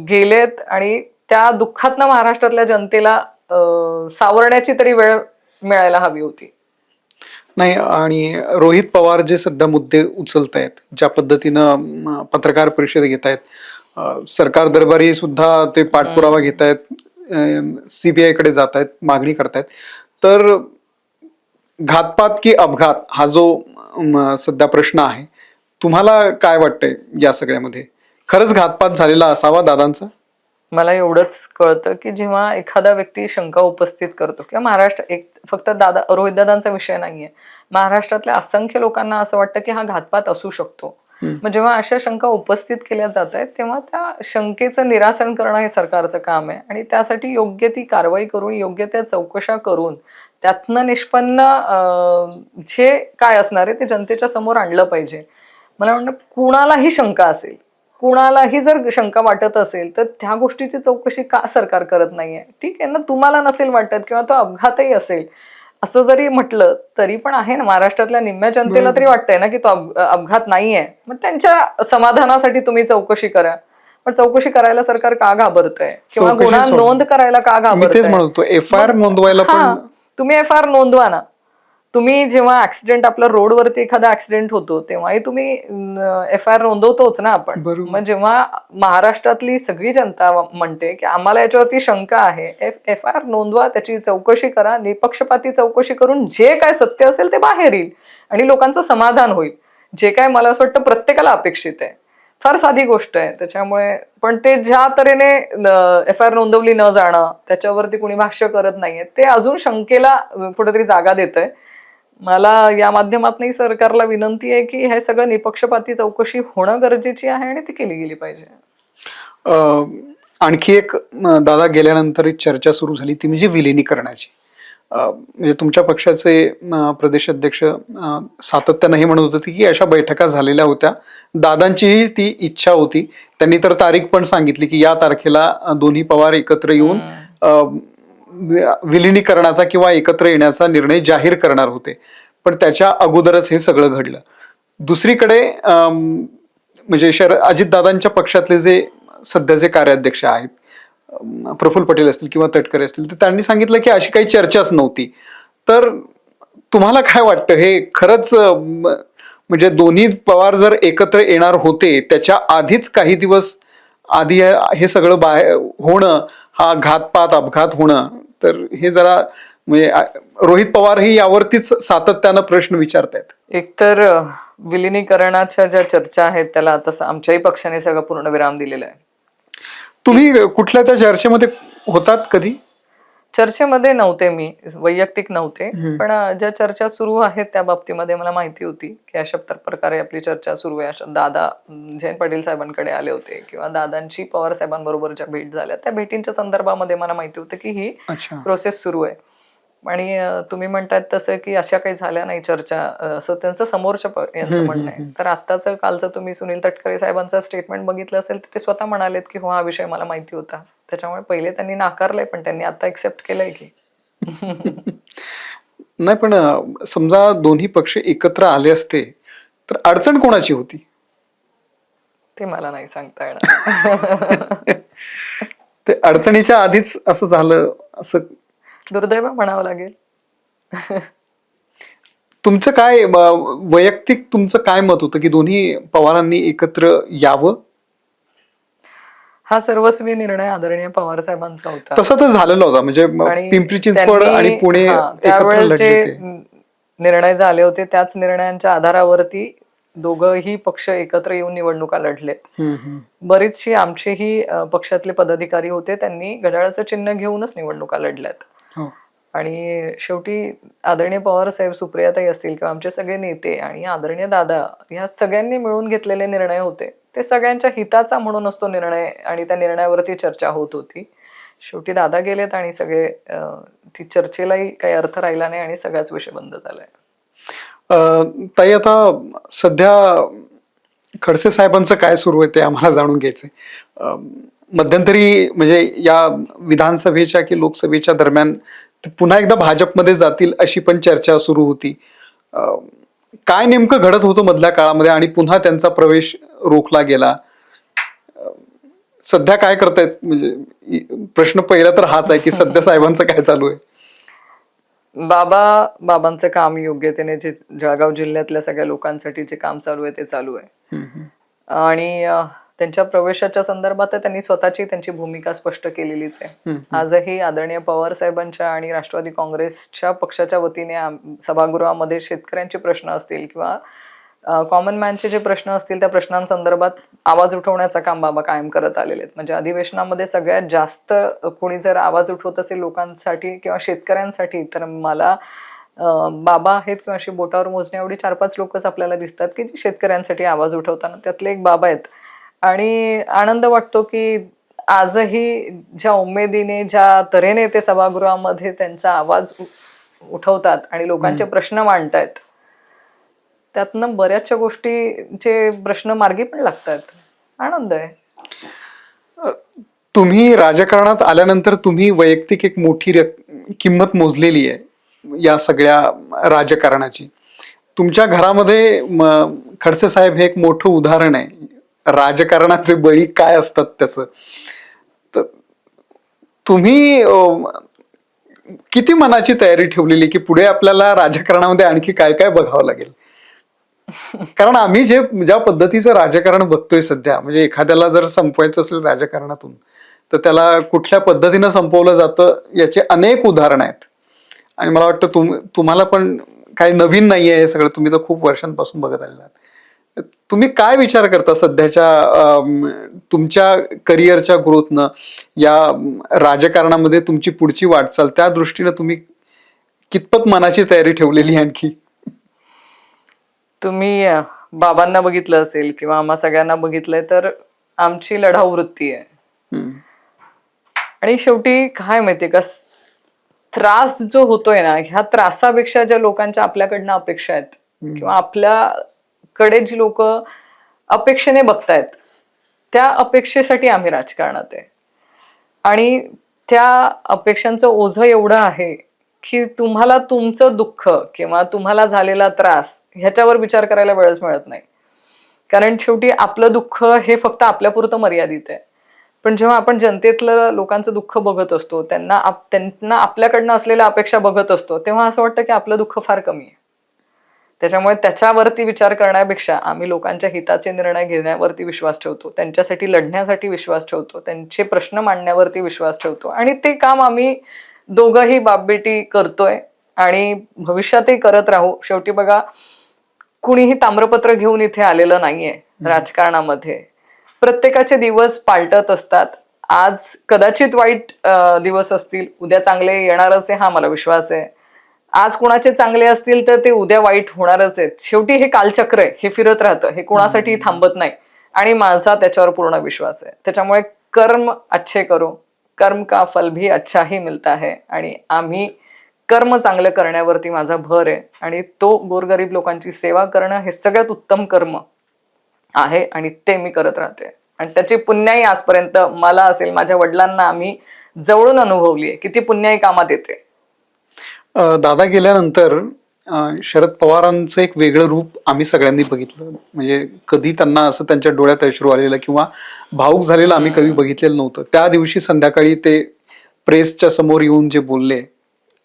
गेलेत आणि त्या दुःखातनं महाराष्ट्रातल्या जनतेला सावरण्याची तरी वेळ मिळायला हवी होती. नाही, आणि रोहित पवार जे सध्या मुद्दे उचलत आहेत, ज्या पद्धतीनं पत्रकार परिषद घेत आहेत, सरकार दरबारी सुद्धा ते पाठपुरावा घेत आहेत, CBI कडे जात आहेत, मागणी करतायत, तर घातपात की अपघात हा जो सध्या प्रश्न आहे, तुम्हाला काय वाटतंय या सगळ्यामध्ये खरंच घातपात झालेला असावा दादांचा? मला एवढंच कळतं की जेव्हा एखादा व्यक्ती शंका उपस्थित करतो किंवा महाराष्ट्र एक फक्त रोहितदादांचा विषय नाहीये, महाराष्ट्रातल्या असंख्य लोकांना असं वाटतं की हा घातपात असू शकतो. मग जेव्हा अशा शंका उपस्थित केल्या जात आहेत तेव्हा त्या शंकेचं निरासन करणं हे सरकारचं काम आहे आणि त्यासाठी योग्य ती कारवाई करून योग्य त्या चौकशा करून त्यातनं निष्पन्न जे काय असणार आहे ते जनतेच्या समोर आणलं पाहिजे. मला वाटतं कुणालाही शंका असेल, कुणालाही जर शंका वाटत असेल तर त्या गोष्टीची चौकशी का सरकार करत नाहीये? ठीक आहे ना, तुम्हाला नसेल वाटत किंवा तो अपघातही असेल असं जरी म्हटलं तरी पण आहे ना, महाराष्ट्रातल्या निम्म्या जनतेला तरी वाटतंय ना की तो अपघात नाहीये. मग त्यांच्या समाधानासाठी तुम्ही चौकशी करा. पण चौकशी करायला सरकार का घाबरतंय किंवा चौकशी गुन्हा सोडा. नोंद करायला का मी तेच घाबरतंय? म्हणतो, FIR नोंदवायला हा, पण तुम्ही FIR नोंदवा ना. तुम्ही जेव्हा ऍक्सिडेंट आपला रोडवरती एखादा ऍक्सिडेंट होतो तेव्हाही तुम्ही FIR नोंदवतोच ना आपण. बरोबर. मग जेव्हा महाराष्ट्रातली सगळी जनता म्हणते की आम्हाला याच्यावरती शंका आहे, FIR नोंदवा, त्याची चौकशी करा, निपक्षपाती चौकशी करून जे काय सत्य असेल ते बाहेर येईल आणि लोकांचं समाधान होईल. जे काय मला असं वाटतं प्रत्येकाला अपेक्षित आहे. फार साधी गोष्ट आहे. त्याच्यामुळे पण ते ज्या तऱ्हेने FIR नोंदवली न जाणं, त्याच्यावरती कुणी भाष्य करत नाहीये, ते अजून शंकेला कुठेतरी जागा देतंय. मला या माध्यमातूनही सरकारला विनंती आहे की हे सगळं निपक्षपाती चौकशी होणं गरजेची आहे आणि ती केली गेली पाहिजे. आणखी एक दादा गेल्यानंतर एक चर्चा सुरू झाली, ती म्हणजे विलिनीकरणाची. म्हणजे तुमच्या पक्षाचे प्रदेश अध्यक्ष सातत्यानं हे म्हणत होते की अशा बैठका झालेल्या होत्या, दादांचीही ती इच्छा होती. त्यांनी तर तारीख पण सांगितली की या तारखेला दोन्ही पवार एकत्र येऊन विलिनीकरणाचा किंवा एकत्र येण्याचा निर्णय जाहीर करणार होते. पण त्याच्या अगोदरच हे सगळं घडलं. दुसरीकडे म्हणजे अजितदादांच्या पक्षातले जे सध्याचे कार्याध्यक्ष आहेत, प्रफुल्ल पटेल असतील किंवा तटकरे असतील, तर त्यांनी सांगितलं की अशी काही चर्चाच नव्हती. तर तुम्हाला काय वाटतं, हे खरंच म्हणजे दोन्ही पवार जर एकत्र येणार होते त्याच्या आधीच काही दिवस आधी हे सगळं बाहेर होणं, हा घातपात अपघात होणं, तर हे जरा म्हणजे रोहित पवारही यावरतीच सातत्यानं प्रश्न विचारतायत. एकतर विलिनीकरणाच्या ज्या चर्चा आहेत त्याला आता आमच्याही पक्षाने सगळं पूर्ण विराम दिलेला आहे. तुम्ही कुठल्या त्या चर्चेमध्ये होतात कधी? चर्चेमध्ये नव्हते मी, वैयक्तिक नव्हते, पण ज्या चर्चा सुरू आहेत त्या बाबतीमध्ये मला माहिती होती की अशा प्रकारे आपली चर्चा सुरू आहे. अशा दादा जयंत पाटील साहेबांकडे आले होते किंवा दादांची पवार साहेबांबरोबर ज्या भेट झाल्या त्या भेटींच्या संदर्भामध्ये मला माहिती होतं की ही प्रोसेस सुरू आहे. आणि तुम्ही म्हणतात तसं की अशा काही झाल्या नाही चर्चा, असं त्यांचं समोरच्या यांचं म्हणणं आहे. तर आत्ताचं कालचं तुम्ही सुनील तटकरे साहेबांचं स्टेटमेंट बघितलं असेल तर ते स्वतः म्हणालेत की हो, हा विषय मला माहिती होता. त्याच्यामुळे पहिले त्यांनी नाकारलंय पण त्यांनी आता एक्सेप्ट केलंय की नाही. पण समजा दोन्ही पक्ष एकत्र आले असते तर अडचण कोणाची होती ते मला नाही सांगता येणार. ते अडचणीच्या आधीच असं झालं, असं दुर्दैव म्हणावं लागेल. तुमचं काय वैयक्तिक तुमचं काय मत होतं की दोन्ही पवारांनी एकत्र यावं? हा सर्वस्वी निर्णय आदरणीय पवार साहेबांचा होता. तसं तर झालेलं होता, म्हणजे पिंपरी चिंचवड आणि पुणे त्यावेळेस जे निर्णय झाले होते त्याच निर्णयांच्या आधारावरती दोघंही पक्ष एकत्र येऊन निवडणुका लढलेत. बरीचशी आमचेही पक्षातले पदाधिकारी होते, त्यांनी घड्याळाचं चिन्ह घेऊनच निवडणुका लढल्यात. आणि शेवटी आदरणीय पवार साहेब, सुप्रियाताई असतील किंवा आमचे सगळे नेते आणि आदरणीय दादा, ह्या सगळ्यांनी मिळून घेतलेले निर्णय होते. ते सगळ्यांच्या हिताचा म्हणूनच तो निर्णय आणि त्या निर्णयावरती चर्चा होत होती. शेवटी दादा गेलेत आणि सगळे ती चर्चेलाही काही अर्थ राहिला नाही आणि सगळाच विषय बंद झालाय. ताई, आता सध्या खडसे साहेबांचं काय सुरू आहे ते आम्हाला जाणून घ्यायचंय. मध्यंतरी म्हणजे या विधानसभेच्या की लोकसभेच्या दरम्यान ते पुन्हा एकदा भाजपमध्ये जातील अशी पण चर्चा सुरू होती. काय नेमकं घडत होतं मधल्या काळामध्ये आणि पुन्हा त्यांचा प्रवेश रोखला गेला? सध्या काय करतायत? म्हणजे प्रश्न पहिला तर हाच आहे की सध्या साहेबांचं काय चालू आहे? बाबांचं काम योग्यतेने जे जळगाव जिल्ह्यातल्या सगळ्या लोकांसाठी जे काम चालू आहे ते चालू आहे. आणि त्यांच्या प्रवेशाच्या संदर्भात त्यांनी त्यांची भूमिका स्पष्ट केलेलीच आहे. आजही आदरणीय पवार साहेबांच्या आणि राष्ट्रवादी काँग्रेसच्या पक्षाच्या वतीने सभागृहामध्ये शेतकऱ्यांचे प्रश्न असतील किंवा कॉमन मॅनचे जे प्रश्न असतील त्या प्रश्नांसंदर्भात आवाज उठवण्याचं काम बाबा कायम करत आलेले आहेत. म्हणजे अधिवेशनामध्ये सगळ्यात जास्त कोणी जर आवाज उठवत असेल लोकांसाठी किंवा शेतकऱ्यांसाठी तर मला बाबा आहेत किंवा अशी बोटावर मोजण्या एवढी 4-5 लोकच आपल्याला दिसतात की जे शेतकऱ्यांसाठी आवाज उठवताना त्यातले एक बाबा आहेत. आणि आनंद वाटतो की आजही ज्या उमेदीने ज्या तऱ्हेने ते सभागृहामध्ये त्यांचा आवाज उठवतात आणि लोकांचे प्रश्न मांडतायत त्यातनं बऱ्याचशा गोष्टीचे प्रश्न मार्गी पण लागतात. आनंद आहे. तुम्ही राजकारणात आल्यानंतर तुम्ही वैयक्तिक एक मोठी किंमत मोजलेली आहे या सगळ्या राजकारणाची. तुमच्या घरामध्ये खडसे साहेब हे एक मोठं उदाहरण आहे. राजकारणाचे बळी काय असतात त्याचं. तर तुम्ही किती मनाची तयारी ठेवलेली की पुढे आपल्याला राजकारणामध्ये आणखी काय काय बघावं लागेल? कारण आम्ही ज्या पद्धतीचं राजकारण बघतोय सध्या, म्हणजे एखाद्याला जर संपवायचं असेल राजकारणातून तर त्याला कुठल्या पद्धतीनं संपवलं जातं याचे अनेक उदाहरणं आहेत. आणि मला वाटतं तुम्हाला पण काही नवीन नाहीये हे सगळं. तुम्ही तर खूप वर्षांपासून बघत आलेला आहात. तुम्ही काय विचार करता सध्याच्या तुमच्या करिअरच्या ग्रोथनं या राजकारणामध्ये तुमची पुढची वाटचाल त्या दृष्टीनं तुम्ही कितपत मनाची तयारी ठेवलेली आणखी? तुम्ही बाबांना बघितलं असेल किंवा आम्हा सगळ्यांना बघितलंय तर आमची लढाऊ वृत्ती आहे. आणि शेवटी काय माहितीये का, त्रास जो होतोय ना ह्या त्रासापेक्षा ज्या लोकांच्या आपल्याकडनं अपेक्षा आहेत किंवा आपल्याकडे जी लोक अपेक्षेने बघतायत त्या अपेक्षेसाठी आम्ही राजकारणात आहे. आणि त्या अपेक्षांचं ओझं एवढं आहे की तुम्हाला तुमचं दुःख किंवा तुम्हाला झालेला त्रास ह्याच्यावर विचार करायला वेळच मिळत नाही. कारण शेवटी आपलं दुःख हे फक्त आपल्यापुरतं मर्यादित आहे. पण जेव्हा आपण जनतेतलं लोकांचं दुःख बघत असतो, त्यांना आपल्याकडनं असलेल्या अपेक्षा बघत असतो, तेव्हा असं वाटतं की आपलं दुःख फार कमी आहे. त्याच्यामुळे त्याच्यावरती विचार करण्यापेक्षा आम्ही लोकांच्या हिताचे निर्णय घेण्यावरती विश्वास ठेवतो, त्यांच्यासाठी लढण्यासाठी विश्वास ठेवतो, त्यांचे प्रश्न मांडण्यावरती विश्वास ठेवतो. आणि ते काम आम्ही दोघंही बापबेटी करतोय आणि भविष्यातही करत राहू. शेवटी बघा, कुणीही ताम्रपत्र घेऊन इथे आलेलं नाहीये राजकारणामध्ये. प्रत्येकाचे दिवस पालटत असतात. आज कदाचित वाईट दिवस असतील, उद्या चांगले येणारच आहे हा मला विश्वास आहे. आज कुणाचे चांगले असतील तर ते उद्या वाईट होणारच आहेत. शेवटी हे कालचक्र आहे, हे फिरत राहतं, हे कोणासाठी थांबत नाही. आणि माझा त्याच्यावर पूर्ण विश्वास आहे. त्याच्यामुळे कर्म अच्छे करो, कर्म का फल भी अच्छा ही मिलता है. आणि आम्ही कर्म चांगलं करण्यावरती माझा भर आहे. आणि तो गोरगरीब लोकांची सेवा करणं हे सगळ्यात उत्तम कर्म आहे आणि ते मी करत राहते. आणि त्याची पुण्याई आजपर्यंत मला असेल, माझ्या वडिलांना आम्ही जवळून अनुभवली आहे की ती पुण्याई कामात येते. दादा गेल्यानंतर शरद पवारांचं एक वेगळं रूप आम्ही सगळ्यांनी बघितलं. म्हणजे कधी त्यांना असं त्यांच्या डोळ्यात अश्रू आलेलं किंवा भावुक झालेलं आम्ही कधी बघितलेलं नव्हतं. त्या दिवशी संध्याकाळी ते प्रेसच्या समोर येऊन जे बोलले,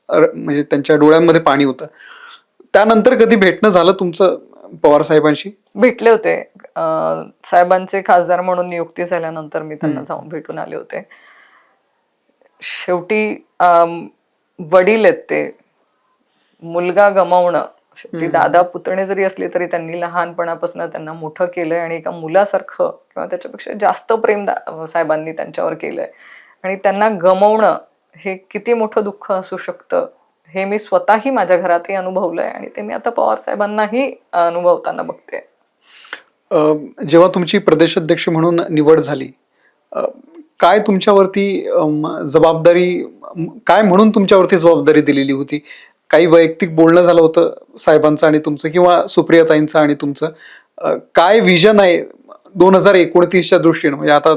म्हणजे त्यांच्या डोळ्यांमध्ये पाणी होतं. त्यानंतर कधी भेटणं झालं तुमचं पवार साहेबांशी? भेटले होते. साहेबांचे खासदार म्हणून नियुक्ती झाल्यानंतर मी त्यांना जाऊन भेटून आले होते. शेवटी वडील आहेत ते, मुलगा गमावणं, शेवटी दादा पुतणे जरी असले तरी त्यांनी लहानपणापासून त्यांना मोठं केलंय आणि एका मुलासारखं किंवा त्याच्यापेक्षा जास्त प्रेम साहेबांनी त्यांच्यावर केलंय. आणि त्यांना गमावणं हे किती मोठं दुःख असू शकतं हे मी स्वतःही माझ्या घरातही अनुभवलंय आणि ते मी आता पवार साहेबांनाही अनुभवताना बघते. जेव्हा तुमची प्रदेशाध्यक्ष म्हणून निवड झाली, काय तुमच्यावरती जबाबदारी, काय म्हणून तुमच्यावरती जबाबदारी दिलेली होती? काही वैयक्तिक बोलणं झालं होतं साहेबांचं आणि तुमचं किंवा सुप्रियाताईंचं आणि तुमचं? काय विजन आहे 2029च्या दृष्टीनं? म्हणजे आता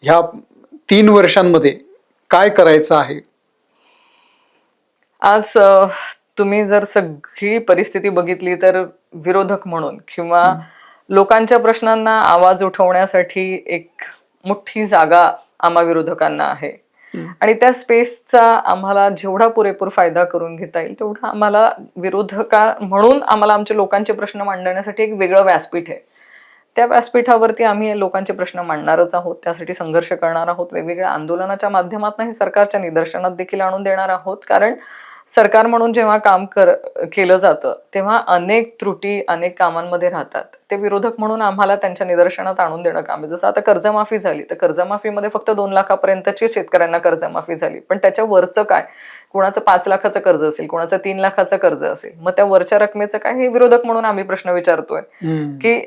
ह्या 3 वर्षांमध्ये काय करायचं आहे? आज तुम्ही जर सगळी परिस्थिती बघितली तर विरोधक म्हणून किंवा लोकांच्या प्रश्नांना आवाज उठवण्यासाठी एक मोठी जागा आम्हा विरोधकांना आहे. आणि त्या स्पेसचा आम्हाला जेवढा पुरेपूर फायदा करून घेता येईल तेवढा आम्हाला विरोधका म्हणून आम्हाला आमच्या लोकांचे प्रश्न मांडण्यासाठी एक वेगळं व्यासपीठ आहे. त्या व्यासपीठावरती आम्ही लोकांचे प्रश्न मांडणारच आहोत, त्यासाठी संघर्ष करणार आहोत, वेगवेगळ्या आंदोलनाच्या माध्यमातून हे सरकारच्या निदर्शनात देखील आणून देणार आहोत. कारण सरकार म्हणून जेव्हा काम केलं जातं तेव्हा अनेक त्रुटी अनेक कामांमध्ये राहतात. ते विरोधक म्हणून आम्हाला त्यांच्या निदर्शनात आणून देणं काम आहे. जसं आता कर्जमाफी झाली तर कर्जमाफीमध्ये फक्त 2 लाखापर्यंतची शेतकऱ्यांना कर्जमाफी झाली, पण त्याच्या वरचं काय, कोणाचं 5 लाखाचं कर्ज असेल, कोणाचं 3 लाखाचं कर्ज असेल, मग त्या वरच्या रकमेचं काय, हे विरोधक म्हणून आम्ही प्रश्न विचारतोय की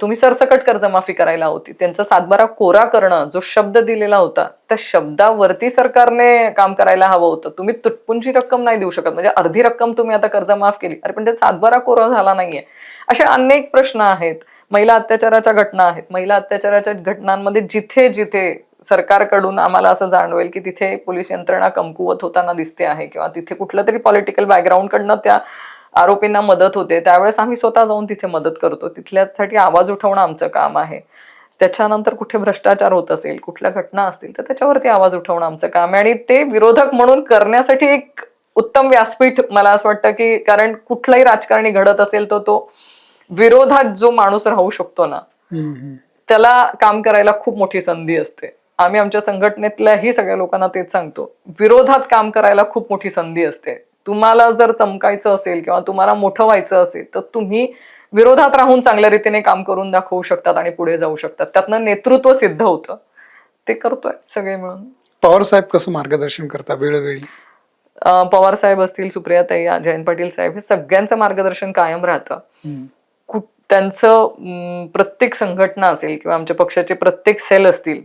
तुम्ही सरसकट कर्जमाफी करायला होती, त्यांचा 7/12 कोरा करणं जो शब्द दिलेला होता त्या शब्दावरती सरकारने काम करायला हवं होतं. तुम्ही तुटपुंजी रक्कम नाही देऊ शकत, म्हणजे अर्धी रक्कम तुम्ही आता कर्ज माफ केली, अरे पण ते 7/12 कोरा झाला नाहीये. असे अनेक प्रश्न आहेत. महिला अत्याचाराच्या घटना आहेत. महिला अत्याचाराच्या घटनांमध्ये जिथे जिथे सरकारकडून आम्हाला असं जाणवेल की तिथे पोलीस यंत्रणा कमकुवत होताना दिसते आहे किंवा तिथे कुठलं तरी पॉलिटिकल बॅकग्राऊंड कडनं त्या आरोपींना मदत होते, त्यावेळेस आम्ही स्वतः जाऊन तिथे मदत करतो. तिथल्यासाठी आवाज उठवणं आमचं काम आहे. त्याच्यानंतर कुठे भ्रष्टाचार होत असेल, कुठल्या घटना असतील तर त्याच्यावरती आवाज उठवणं आमचं काम आहे. आणि ते विरोधक म्हणून करण्यासाठी एक उत्तम व्यासपीठ मला असं वाटतं की, कारण कुठलाही राजकारणी घडत असेल तर तो विरोधात जो माणूस राहू शकतो ना, त्याला काम करायला खूप मोठी संधी असते. आम्ही आमच्या संघटनेतल्याही सगळ्या लोकांना तेच सांगतो, विरोधात काम करायला खूप मोठी संधी असते. तुम्हाला जर चमकायचं असेल किंवा तुम्हाला मोठं व्हायचं असेल तर तुम्ही विरोधात राहून चांगल्या रीतीने काम करून दाखवू शकतात आणि पुढे जाऊ शकतात. त्यातनं नेतृत्व सिद्ध होतं. ते करतोय सगळे मिळून. पवार साहेब कसं मार्गदर्शन करता वेळोवेळी? पवार साहेब असतील, सुप्रियाताई, जयंत पाटील साहेब, हे सगळ्यांचं मार्गदर्शन कायम राहतं. त्यांचं प्रत्येक संघटना असेल किंवा आमच्या पक्षाचे प्रत्येक सेल असतील,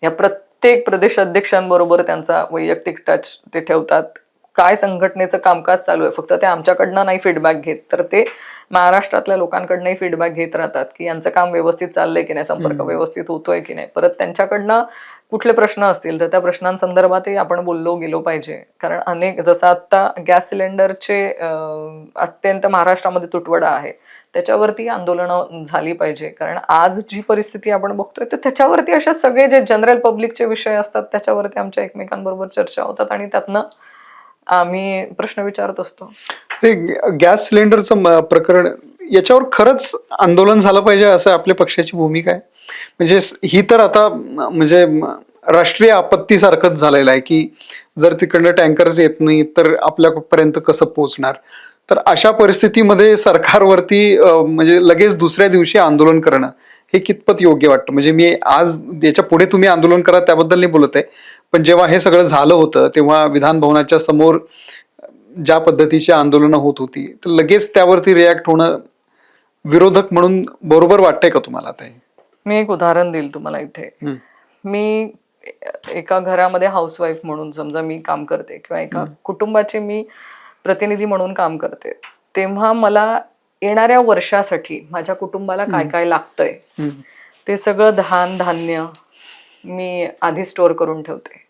या प्रत्येक प्रदेश अध्यक्षांबरोबर त्यांचा वैयक्तिक टच ते ठेवतात. काय संघटनेचं कामकाज चालू आहे, फक्त ते आमच्याकडनं नाही फीडबॅक घेत, तर ते महाराष्ट्रातल्या लोकांकडनंही फीडबॅक घेत राहतात की यांचं काम व्यवस्थित चाललंय की नाही, संपर्क व्यवस्थित होतोय की नाही. परत त्यांच्याकडनं कुठले प्रश्न असतील तर त्या प्रश्नांसंदर्भातही आपण बोललो गेलो पाहिजे. कारण अनेक, जसं आता गॅस सिलेंडरचे अत्यंत महाराष्ट्रामध्ये तुटवडा आहे, त्याच्यावरती आंदोलनं झाली पाहिजे. कारण आज जी परिस्थिती आपण बघतोय तर त्याच्यावरती अशा सगळे जे जनरल पब्लिकचे विषय असतात त्याच्यावरती आमच्या एकमेकांबरोबर चर्चा होतात आणि त्यातनं आम्ही प्रश्न विचारत असतो. ते गॅस सिलेंडरचं प्रकरण, याच्यावर खरंच आंदोलन झालं पाहिजे असं आपल्या पक्षाची भूमिका आहे? म्हणजे ही तर आता म्हणजे राष्ट्रीय आपत्तीसारखंच झालेलं आहे की जर तिकडनं टँकर्स येत नाही तर आपल्यापर्यंत कसं पोहोचणार. तर अशा परिस्थितीमध्ये सरकारवरती म्हणजे लगेच दुसऱ्या दिवशी आंदोलन करणं हे कितपत योग्य वाटतं? म्हणजे मी आज याच्या पुढे तुम्ही आंदोलन करा त्याबद्दल नाही बोलत आहे, पण जेव्हा हे सगळं झालं होतं तेव्हा विधान भवनाच्या समोर ज्या पद्धतीची आंदोलनं होत होती तर लगेच त्यावरती रिॲक्ट होणं विरोधक म्हणून बरोबर वाटतंय का तुम्हाला? आता मी एक उदाहरण देईल तुम्हाला इथे. मी एका घरामध्ये हाऊसवाईफ म्हणून समजा मी काम करते किंवा एका कुटुंबाचे मी प्रतिनिधी म्हणून काम करते, तेव्हा मला येणाऱ्या वर्षासाठी माझ्या कुटुंबाला काय काय लागतंय ते सगळं धान्य मी आधी स्टोअर करून ठेवते.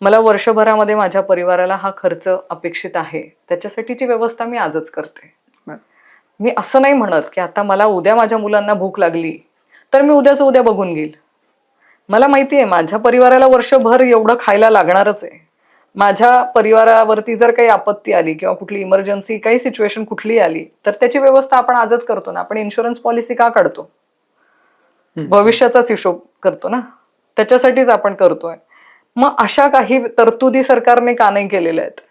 मला वर्षभरामध्ये माझ्या परिवाराला हा खर्च अपेक्षित आहे, त्याच्यासाठीची व्यवस्था मी आजच करते. मी असं नाही म्हणत की आता मला उद्या माझ्या मुलांना भूक लागली तर मी उद्याच उद्या बघून घेईल. मला माहिती आहे माझ्या परिवाराला वर्षभर एवढं खायला लागणारच आहे. माझ्या परिवारावरती जर काही आपत्ती आली किंवा कुठली इमर्जन्सी काही सिच्युएशन कुठली आली तर त्याची व्यवस्था आपण आजच करतो ना. आपण इन्शुरन्स पॉलिसी का काढतो? भविष्याचाच हिशोब करतो ना, त्याच्यासाठीच आपण करतोय. मग अशा काही तरतुदी सरकारने का नाही केलेल्या आहेत?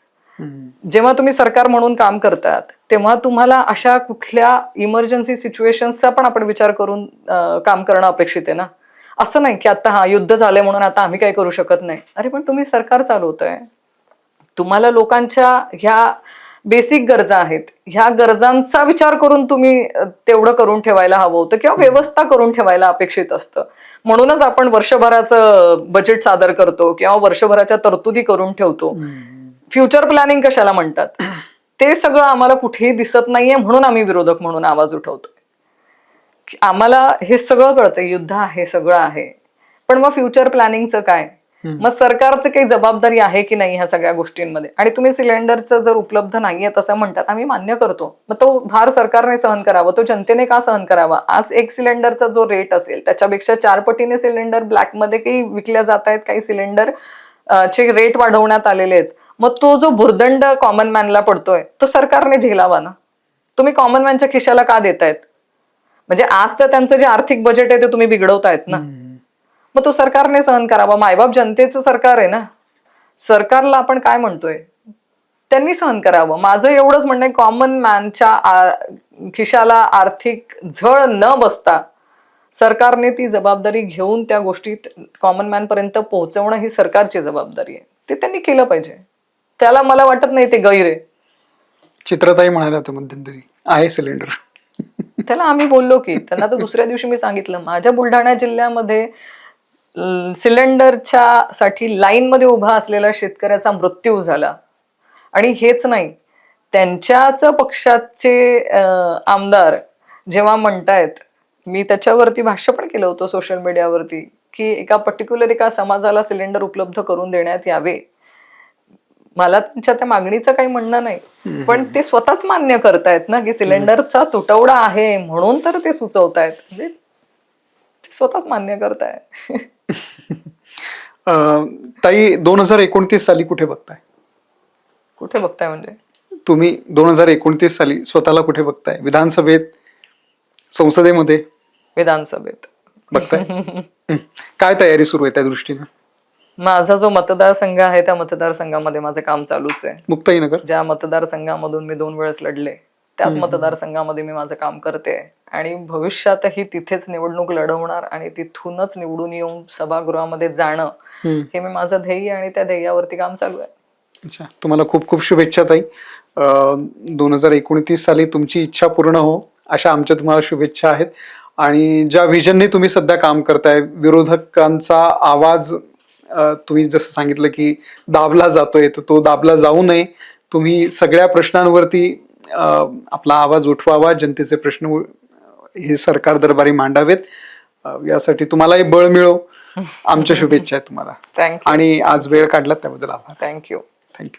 जेव्हा तुम्ही सरकार म्हणून काम करतात तेव्हा तुम्हाला अशा कुठल्या इमर्जन्सी सिच्युएशन्सचा पण आपण विचार करून काम करणं अपेक्षित आहे ना. असं नाही की आता युद्ध झालंय म्हणून आता आम्ही काही करू शकत नाही. अरे पण तुम्ही सरकार चालवताय, तुम्हाला लोकांच्या ह्या बेसिक गरजा आहेत, ह्या गरजांचा विचार करून तुम्ही तेवढं करून ठेवायला हवं होतं किंवा व्यवस्था करून ठेवायला अपेक्षित असतं. म्हणूनच आपण वर्षभराचं बजेट सादर करतो किंवा वर्षभराच्या तरतुदी करून ठेवतो. फ्युचर प्लॅनिंग कशाला म्हणतात ते सगळं आम्हाला कुठेही दिसत नाहीये, म्हणून आम्ही विरोधक म्हणून आवाज उठवतोय. आम्हाला हे सगळं कळतं, युद्ध आहे, सगळं आहे, पण मग फ्युचर प्लॅनिंगचं काय? मग सरकारचं काही जबाबदारी आहे की नाही ह्या सगळ्या गोष्टींमध्ये? आणि तुम्ही सिलेंडरचं जर उपलब्ध नाहीये तसं म्हणतात, आम्ही मान्य करतो, मग तो भार सरकारने सहन करावा, तो जनतेने का सहन करावा? आज एक सिलेंडरचा जो रेट असेल त्याच्यापेक्षा 4 पटीने सिलेंडर ब्लॅकमध्ये काही विकल्या जात आहेत, काही सिलेंडर चे रेट वाढवण्यात आलेले आहेत. मग तो जो भुर्दंड कॉमन मॅनला पडतोय तो सरकारने झेलावा ना. तुम्ही कॉमन मॅनच्या खिशाला का देतायत? म्हणजे आज तर त्यांचं जे आर्थिक बजेट आहे ते तुम्ही बिघडवतायत ना. मग तो सरकारने सहन करावा. मायबाप जनतेचं सरकार आहे ना. सरकारला आपण काय म्हणतोय? त्यांनी सहन करावं. माझं एवढंच म्हणणं आहे, कॉमन मॅनच्या खिशाला आर्थिक झळ न बसता सरकारने ती जबाबदारी घेऊन त्या गोष्टी कॉमन मॅन पर्यंत पोहोचवणं ही सरकारची जबाबदारी आहे. ते त्यांनी केलं पाहिजे. त्याला मला वाटत नाही ते गैर आहे. चित्रताई म्हणाल्या होत्या मध्यंतरी आहे सिलेंडर. त्याला आम्ही बोललो की त्यांना तर दुसऱ्या दिवशी मी सांगितलं, माझ्या बुलढाणा जिल्ह्यामध्ये सिलेंडरच्या साठी लाईनमध्ये उभा असलेला शेतकऱ्याचा मृत्यू झाला. आणि हेच नाही, त्यांच्याच पक्षाचे आमदार जेव्हा म्हणतायत, मी त्याच्यावरती भाष्य पण केलं होतं सोशल मीडियावरती, की एका समाजाला सिलेंडर उपलब्ध करून देण्यात यावे. मला त्यांच्या त्या मागणीचं काही म्हणणं नाही, पण ते स्वतःच मान्य करतायत ना की सिलेंडरचा तुटवडा आहे म्हणून तर ते सुचवतायत. म्हणजे ते स्वतःच मान्य करतायत. ताई 2029 साली कुठे बघताय? कुठे बघताय म्हणजे? तुम्ही 2029 साली स्वतःला कुठे बघताय? विधानसभेत, संसदेमध्ये? विधानसभेत बघताय. काय तयारी सुरू आहे त्या दृष्टीनं? माझा जो मतदारसंघ आहे त्या मतदारसंघामध्ये माझं काम चालूच आहे. मुक्ताईनगर? ज्या मतदारसंघामधून मी 2 वेळेस लढले त्याच मतदारसंघामध्ये मी माझं काम करते आणि भविष्यातही तिथेच निवडणूक लढवणार आणि तिथूनच निवडून येऊन सभागृहामध्ये जाणं हे मी माझं ध्येय आणि त्या ध्येयावरती काम चालू आहे. अच्छा, तुम्हाला खूप खूप शुभेच्छा ताई. 2029 साली तुमची इच्छा पूर्ण हो अशा आमच्या तुम्हाला शुभेच्छा आहेत. आणि ज्या विजनने तुम्ही सध्या काम करताय, विरोधकांचा आवाज तुम्ही जसं सांगितलं की दाबला जातोय, तर तो दाबला जाऊ नये. तुम्ही सगळ्या प्रश्नांवरती आपला आवाज उठवावा, जनतेचे प्रश्न हे सरकार दरबारी मांडावेत. यासाठी तुम्हालाही बळ मिळो. आमच्या शुभेच्छा आहेत तुम्हाला. थँक्यू. आणि आज वेळ काढला त्याबद्दल आभार. थँक्यू. थँक्यू.